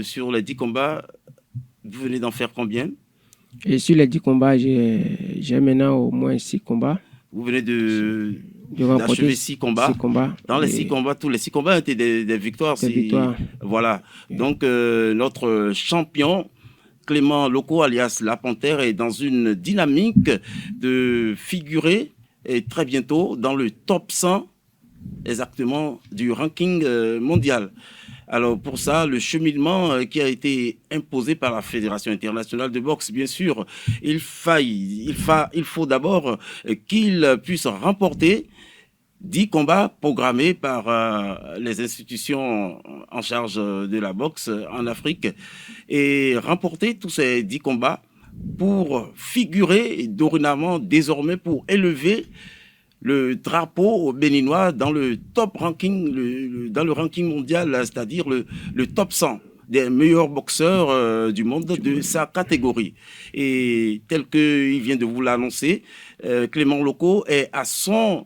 sur les 10 combats, vous venez d'en faire combien? Et sur les 10 combats, j'ai maintenant au moins 6 combats. Vous venez d'achever 6 combats. Dans les 6 combats, tous les 6 combats étaient des victoires. Des victoires. Voilà. Donc, notre champion, Clément Loko, alias La Panthère, est dans une dynamique de figurer et très bientôt dans le top 100 exactement du ranking mondial. Alors pour ça, le cheminement qui a été imposé par la Fédération internationale de boxe, bien sûr, il faut d'abord qu'il puisse remporter 10 combats programmés par les institutions en charge de la boxe en Afrique et remporter tous ces 10 combats pour figurer dorénavant, désormais, pour élever le drapeau béninois dans le top ranking, dans le ranking mondial, c'est-à-dire le top 100 des meilleurs boxeurs du monde de sa catégorie. Et tel qu'il vient de vous l'annoncer, Clément Loko est à sa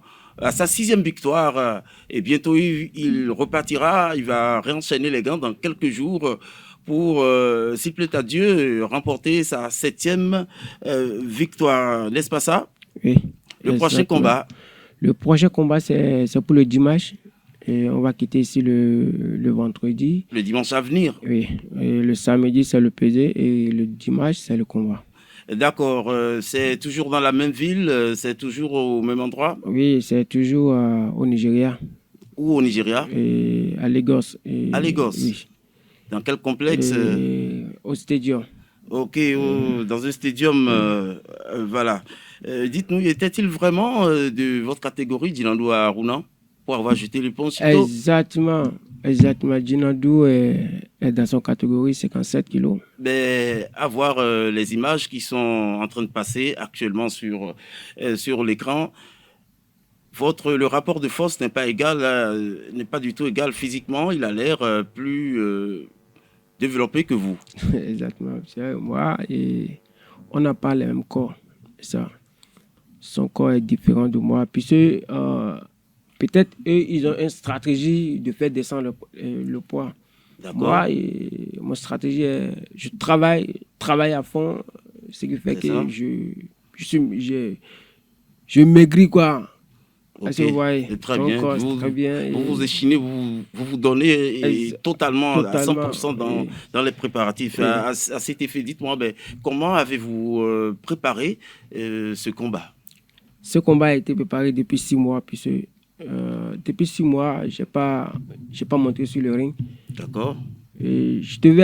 6e victoire. Et bientôt, il repartira, il va réenchaîner les gants dans quelques jours pour, s'il plaît à Dieu, remporter sa 7e victoire. N'est-ce pas ça? Oui. Le prochain combat? Le prochain combat, c'est pour le dimanche. Et on va quitter ici le vendredi. Le dimanche à venir? Oui. Et le samedi, c'est le pesé. Et le dimanche, c'est le combat. D'accord. C'est toujours dans la même ville? C'est toujours au même endroit? Oui, c'est toujours au Nigeria. Où au Nigeria? Et à Lagos. À Lagos? Oui. Dans quel complexe? Au stadium. Ok, dans un stadium, voilà. Dites-nous, était-il vraiment de votre catégorie, Djinandou Haruna, pour avoir jeté l'éponge? Exactement. Djinandou est dans son catégorie 57 kilos. Mais à voir les images qui sont en train de passer actuellement sur l'écran, le rapport de force n'est pas égal, n'est pas du tout égal physiquement. Il a l'air plus développé que vous. Exactement. Moi, et on n'a pas le même corps. Ça. Son corps est différent de moi. Puis peut-être eux, ils ont une stratégie de faire descendre le poids. Moi, mon stratégie est, je travaille à fond, ce qui fait que je maigris, quoi. Okay. Vous voyez, très bien. Vous vous échinez, vous vous donnez totalement à 100% dans les préparatifs. Oui. À cet effet, dites-moi, comment avez-vous préparé ce combat? Ce combat a été préparé depuis 6 mois, puisque depuis 6 mois, j'ai pas monté sur le ring. D'accord. Et je devais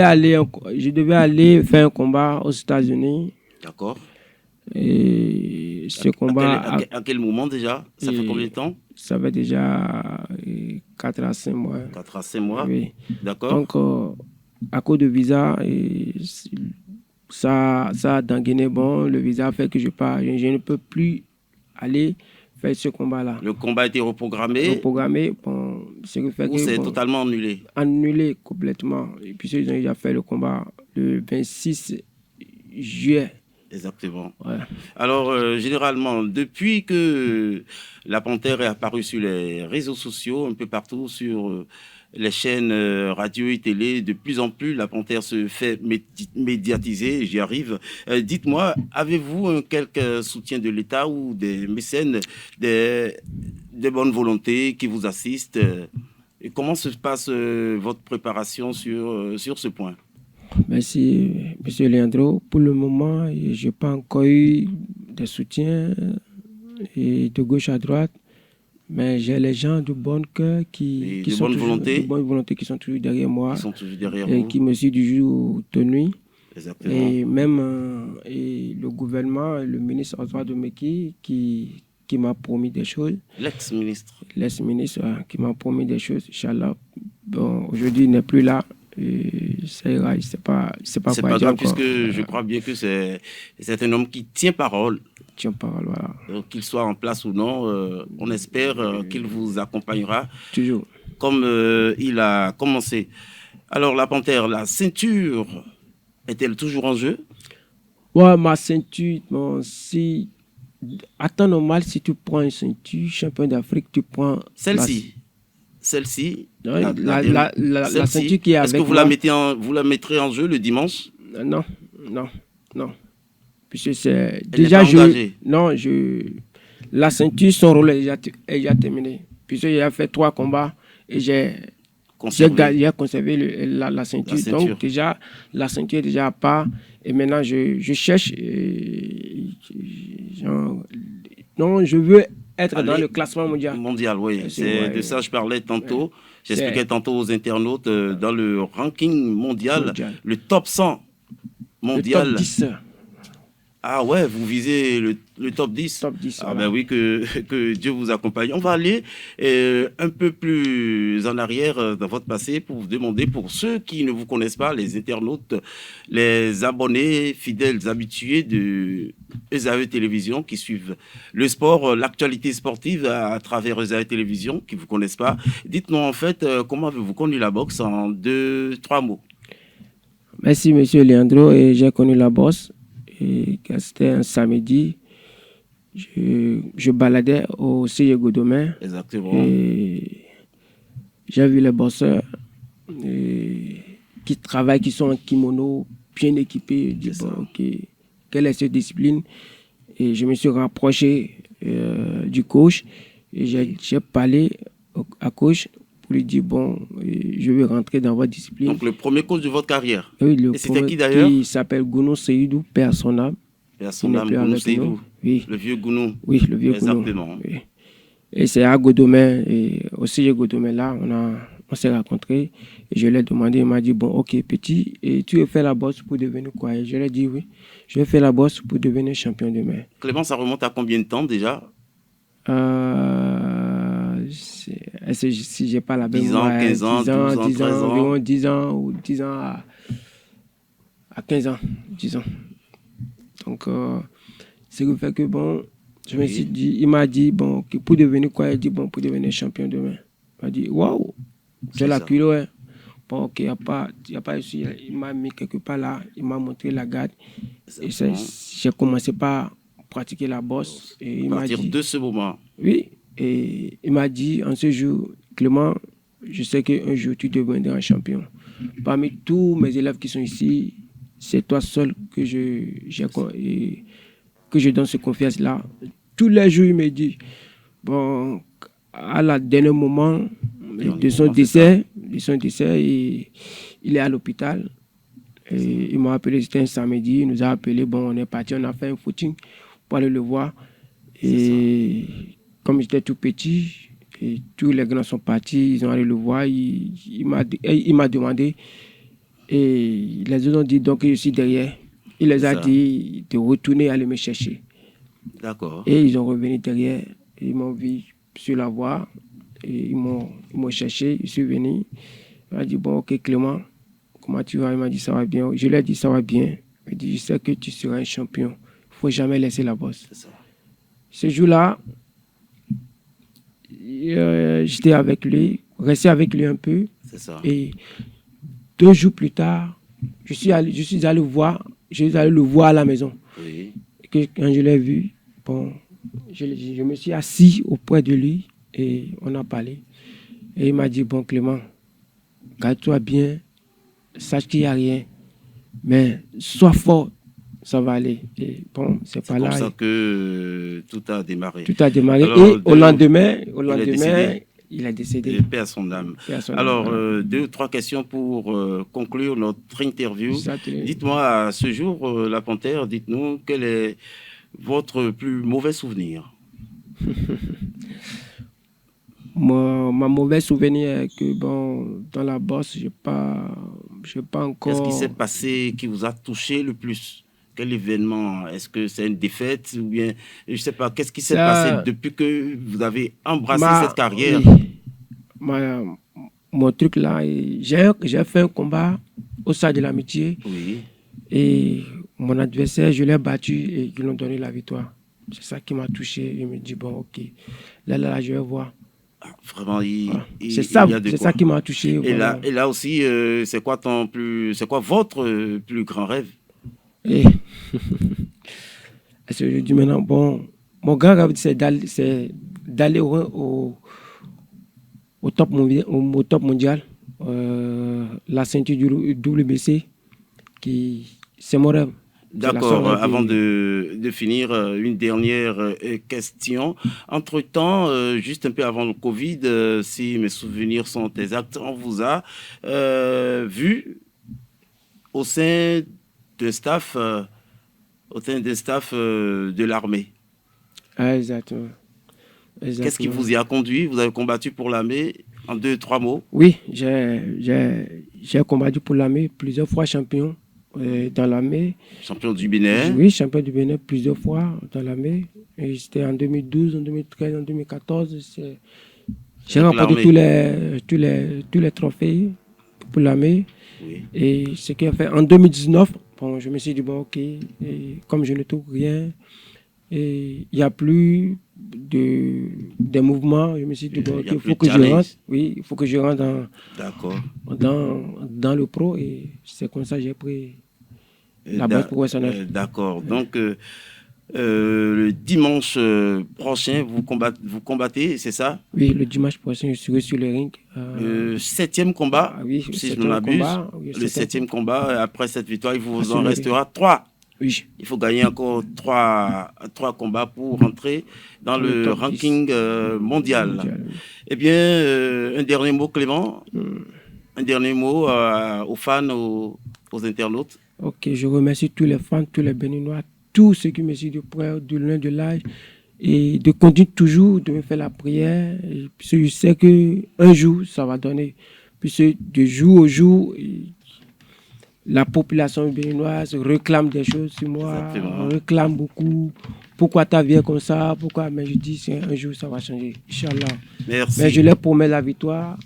aller faire un combat aux États-Unis. D'accord. Et ce combat... À quel moment déjà? Ça fait combien de temps? Ça fait déjà 4 à 5 mois. 4 à 5 mois? Oui. D'accord. Donc, à cause de visa, ça a dégainé. Bon, le visa fait que je ne peux plus aller faire ce combat-là. Le combat a été reprogrammé? Bon, ce qui fait que... c'est totalement annulé? Annulé complètement. Et puis, ils ont déjà fait le combat le 26 juillet. Exactement. Ouais. Alors, généralement, depuis que la Panthère est apparue sur les réseaux sociaux, un peu partout, sur les chaînes radio et télé, de plus en plus, la Panthère se fait médiatiser, j'y arrive. Dites-moi, avez-vous quelque soutien de l'État ou des mécènes, des bonnes volontés qui vous assistent? Et comment se passe votre préparation sur ce point? Merci, M. Leandro. Pour le moment, je n'ai pas encore eu de soutien de gauche à droite, mais j'ai les gens de bon cœur qui sont bonne volonté qui sont toujours derrière moi, qui me suivent du jour au nuit. Exactement. Et même le gouvernement, le ministre Oswald Domeki qui m'a promis des choses. L'ex-ministre, qui m'a promis des choses. Inch'Allah. Bon, aujourd'hui, il n'est plus là. Ça ira, c'est pas grave, puisque je crois bien que c'est un homme qui tient parole. Voilà. Donc, qu'il soit en place ou non, on espère qu'il vous accompagnera. Toujours. Comme il a commencé. Alors, la Panthère, la ceinture est-elle toujours en jeu? Ouais, ma ceinture, à temps normal, si tu prends une ceinture, champion d'Afrique, tu prends... Celle-ci, la ceinture qui est avec moi. Est-ce que vous la mettrez en jeu le dimanche? Non. Puisque c'est déjà la ceinture, son rôle est déjà terminé. Puisque j'ai fait 3 combats et j'ai conservé la ceinture. Donc déjà, la ceinture est déjà à part. Et maintenant, je cherche... je veux être dans le classement mondial. Oui. C'est de ça que je parlais tantôt. Ouais. J'expliquais tantôt aux internautes dans le ranking mondial, le top 100 mondial. Le top 10. Ah ouais, vous visez le top 10. Top 10. Ah Voilà. ben oui, que Dieu vous accompagne. On va aller un peu plus en arrière dans votre passé pour vous demander, pour ceux qui ne vous connaissent pas, les internautes, les abonnés fidèles, habitués de ESAE Télévision qui suivent le sport, l'actualité sportive à travers ESAE Télévision, qui ne vous connaissent pas. Dites-nous en fait, comment avez-vous connu la boxe en 2-3 mots? Merci, monsieur Leandro. Et j'ai connu la boxe. Et c'était un samedi. Je baladais au CIE Godomain. Exactement. Et j'ai vu les boxeurs qui travaillent, qui sont en kimono, bien équipés. Je dis, bon, ok, quelle est cette discipline? Et je me suis rapproché du coach. Et j'ai parlé à coach pour lui dire, bon, je veux rentrer dans votre discipline. Donc le premier coach de votre carrière. Oui, et c'était qui d'ailleurs? Il s'appelle Gounou Seydou, père son âme. Père son âme, Gounou Seydou. Oui. Le vieux Gounou. Oui, le vieux Gounou. Exactement. Oui. Et c'est à Godomain, et aussi à Godomain là, on s'est rencontrés. Et je lui ai demandé, il m'a dit, bon, ok, petit, et tu veux faire la boxe pour devenir quoi? Et je lui ai dit, oui, je vais faire la boxe pour devenir champion de mer. Clément, ça remonte à combien de temps déjà? Si j'ai pas la bonne 10 ans, 15 ans, 12 ans, 13 ans. Environ 10 ans ou 10 ans à 15 ans, 10 ans. Donc, c'est le fait que, bon, je me suis dit, il m'a dit, bon, que pour devenir quoi? Il dit, bon, pour devenir champion de mer. Il m'a dit, waouh, j'ai la culotte, hein. Bon, ok, il n'y a pas ici. Il m'a mis quelque part là, il m'a montré la garde. Et j'ai commencé par pratiquer la boxe. Et il à partir de ce moment. Oui, et il m'a dit, en ce jour, Clément, je sais qu'un jour tu deviendras un champion. Parmi tous mes élèves qui sont ici, c'est toi seul que je donne cette confiance-là. Tous les jours, il me dit, bon, à la dernier moment de son décès, il est à l'hôpital. Et il m'a appelé, c'était un samedi, il nous a appelé, bon, on est parti, on a fait un footing pour aller le voir. Et comme j'étais tout petit, et tous les grands sont partis, ils ont allé le voir, il m'a demandé, et les autres ont dit, donc je suis derrière. Il les a dit de retourner aller me chercher. D'accord. Et ils ont revenu derrière, ils m'ont vu sur la voie, et ils m'ont cherché, je suis venu. Il m'a dit, bon, ok Clément, comment tu vas? Il m'a dit, ça va bien. Je lui ai dit, ça va bien. Il m'a dit, je sais que tu seras un champion. Il ne faut jamais laisser la bosse. Ce jour-là, j'étais avec lui, resté avec lui un peu. C'est ça. Et 2 jours plus tard, je suis allé le voir à la maison. Oui. Et quand je l'ai vu, bon, je me suis assis auprès de lui et on a parlé. Et il m'a dit, bon Clément, garde-toi bien, sache qu'il n'y a rien, mais sois fort, ça va aller. Et bon, c'est pas là. C'est comme ça que tout a démarré. Tout a démarré. Alors, et au lendemain, il a décédé. Paix à son âme. Alors, 2 ou 3 questions pour conclure notre interview. Dites-moi, à ce jour, la Panthère, dites-nous, quel est votre plus mauvais souvenir? Ma mauvais souvenir est que, bon, dans la bosse, je n'ai pas encore... Qu'est-ce qui s'est passé qui vous a touché le plus? Quel événement? Est-ce que c'est une défaite ou bien, je ne sais pas, qu'est-ce qui s'est passé depuis que vous avez embrassé cette carrière? Oui. Mon truc là, j'ai fait un combat au stade de l'amitié. Oui. Et mon adversaire, je l'ai battu et ils l'ont donné la victoire. C'est ça qui m'a touché. Il me dit, bon, ok, là, je vais voir. Ah, vraiment, c'est ça qui m'a touché. Et, voilà. Là aussi, c'est quoi votre plus grand rêve? Je dis maintenant, bon, mon grand rêve, c'est d'aller au top mondial, la ceinture du WBC, c'est mon rêve. D'accord, avant de finir, une dernière question. Entre-temps, juste un peu avant le Covid, si mes souvenirs sont exacts, on vous a vu au sein d'un staff, de l'armée. Ah, exactement. Qu'est-ce qui vous y a conduit? Vous avez combattu pour l'armée, en 2-3 mots? Oui, j'ai combattu pour l'armée, plusieurs fois champion. dans l'armée. Champion du Bénin. Oui, champion du Bénin plusieurs fois dans l'armée. C'était en 2012, en 2013, en 2014. J'ai remporté tous les trophées pour l'armée. Oui. Et ce qui a fait en 2019, bon, je me suis dit, bon, ok, et comme je ne trouve rien, et il n'y a plus des mouvements, je me suis dit, bon, il faut que je rentre. Oui, il faut que je rentre dans le pro, et c'est comme ça que j'ai pris la boîte professionnelle. D'accord. Donc, le dimanche prochain, vous combattez, c'est ça? Oui, le dimanche prochain, je serai sur le ring. Le 7e combat, si je ne m'abuse. Le 7e combat, après cette victoire, il vous en restera 3. Oui. Il faut gagner encore 3 combats pour rentrer dans le ranking mondial. Oui. Eh bien, un dernier mot, Clément. Un dernier mot aux fans, aux internautes. Ok, je remercie tous les fans, tous les Béninois, tous ceux qui me suivent de près, de loin, de l'âge, et de continuer toujours de me faire la prière, puisque je sais qu'un jour, ça va donner. Puisque de jour au jour, la population béninoise réclame des choses sur moi, réclame beaucoup. Pourquoi tu viens comme ça? Pourquoi? Mais je dis, un jour, ça va changer. Inch'Allah. Merci. Mais je leur promets la victoire.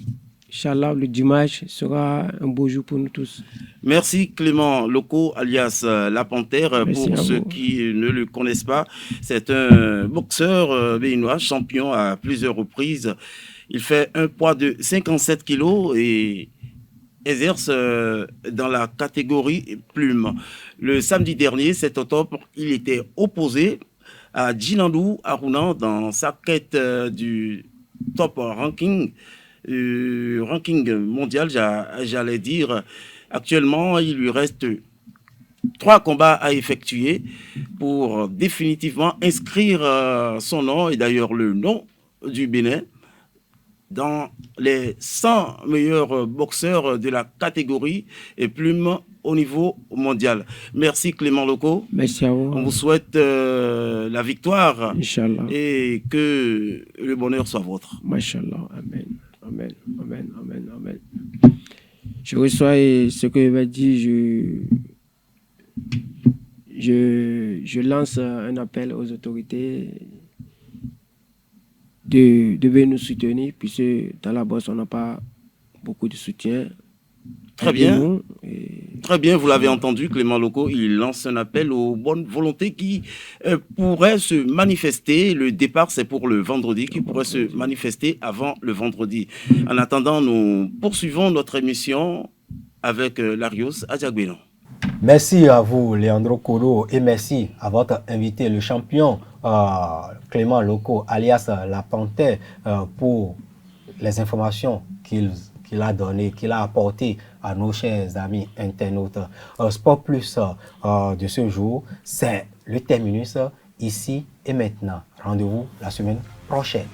Inch'Allah, le dimanche sera un beau jour pour nous tous. Merci Clément Loko, alias La Panthère. Merci pour ceux qui ne le connaissent pas. C'est un boxeur béninois, champion à plusieurs reprises. Il fait un poids de 57 kilos et exerce dans la catégorie plume. Le samedi dernier, 7 octobre, il était opposé à Djinandou Aruna dans sa quête du top ranking mondial, j'allais dire. Actuellement, il lui reste 3 combats à effectuer pour définitivement inscrire son nom, et d'ailleurs le nom du Bénin, dans les 100 meilleurs boxeurs de la catégorie et plume au niveau mondial. Merci Clément Loko. Merci à vous. On vous souhaite la victoire. Inch'Allah. Et que le bonheur soit vôtre. Mashallah. Amen. Amen. Amen. Amen. Amen. Je reçois ce que va dire. Je lance un appel aux autorités de venir nous soutenir, puisque dans la bourse, on n'a pas beaucoup de soutien. Très bien. Très bien, vous l'avez entendu, Clément Loko, il lance un appel aux bonnes volontés qui pourraient se manifester. Le départ, c'est pour le vendredi, qui pourrait se manifester avant le vendredi. En attendant, nous poursuivons notre émission avec Larios Adjagbeno. Merci à vous, Leandro Kodo, et merci à votre invité, le champion Clément Loko, alias La Panthère, pour les informations qu'il a données, qu'il a apportées à nos chers amis internautes. Sport Plus de ce jour, c'est le terminus ici et maintenant. Rendez-vous la semaine prochaine.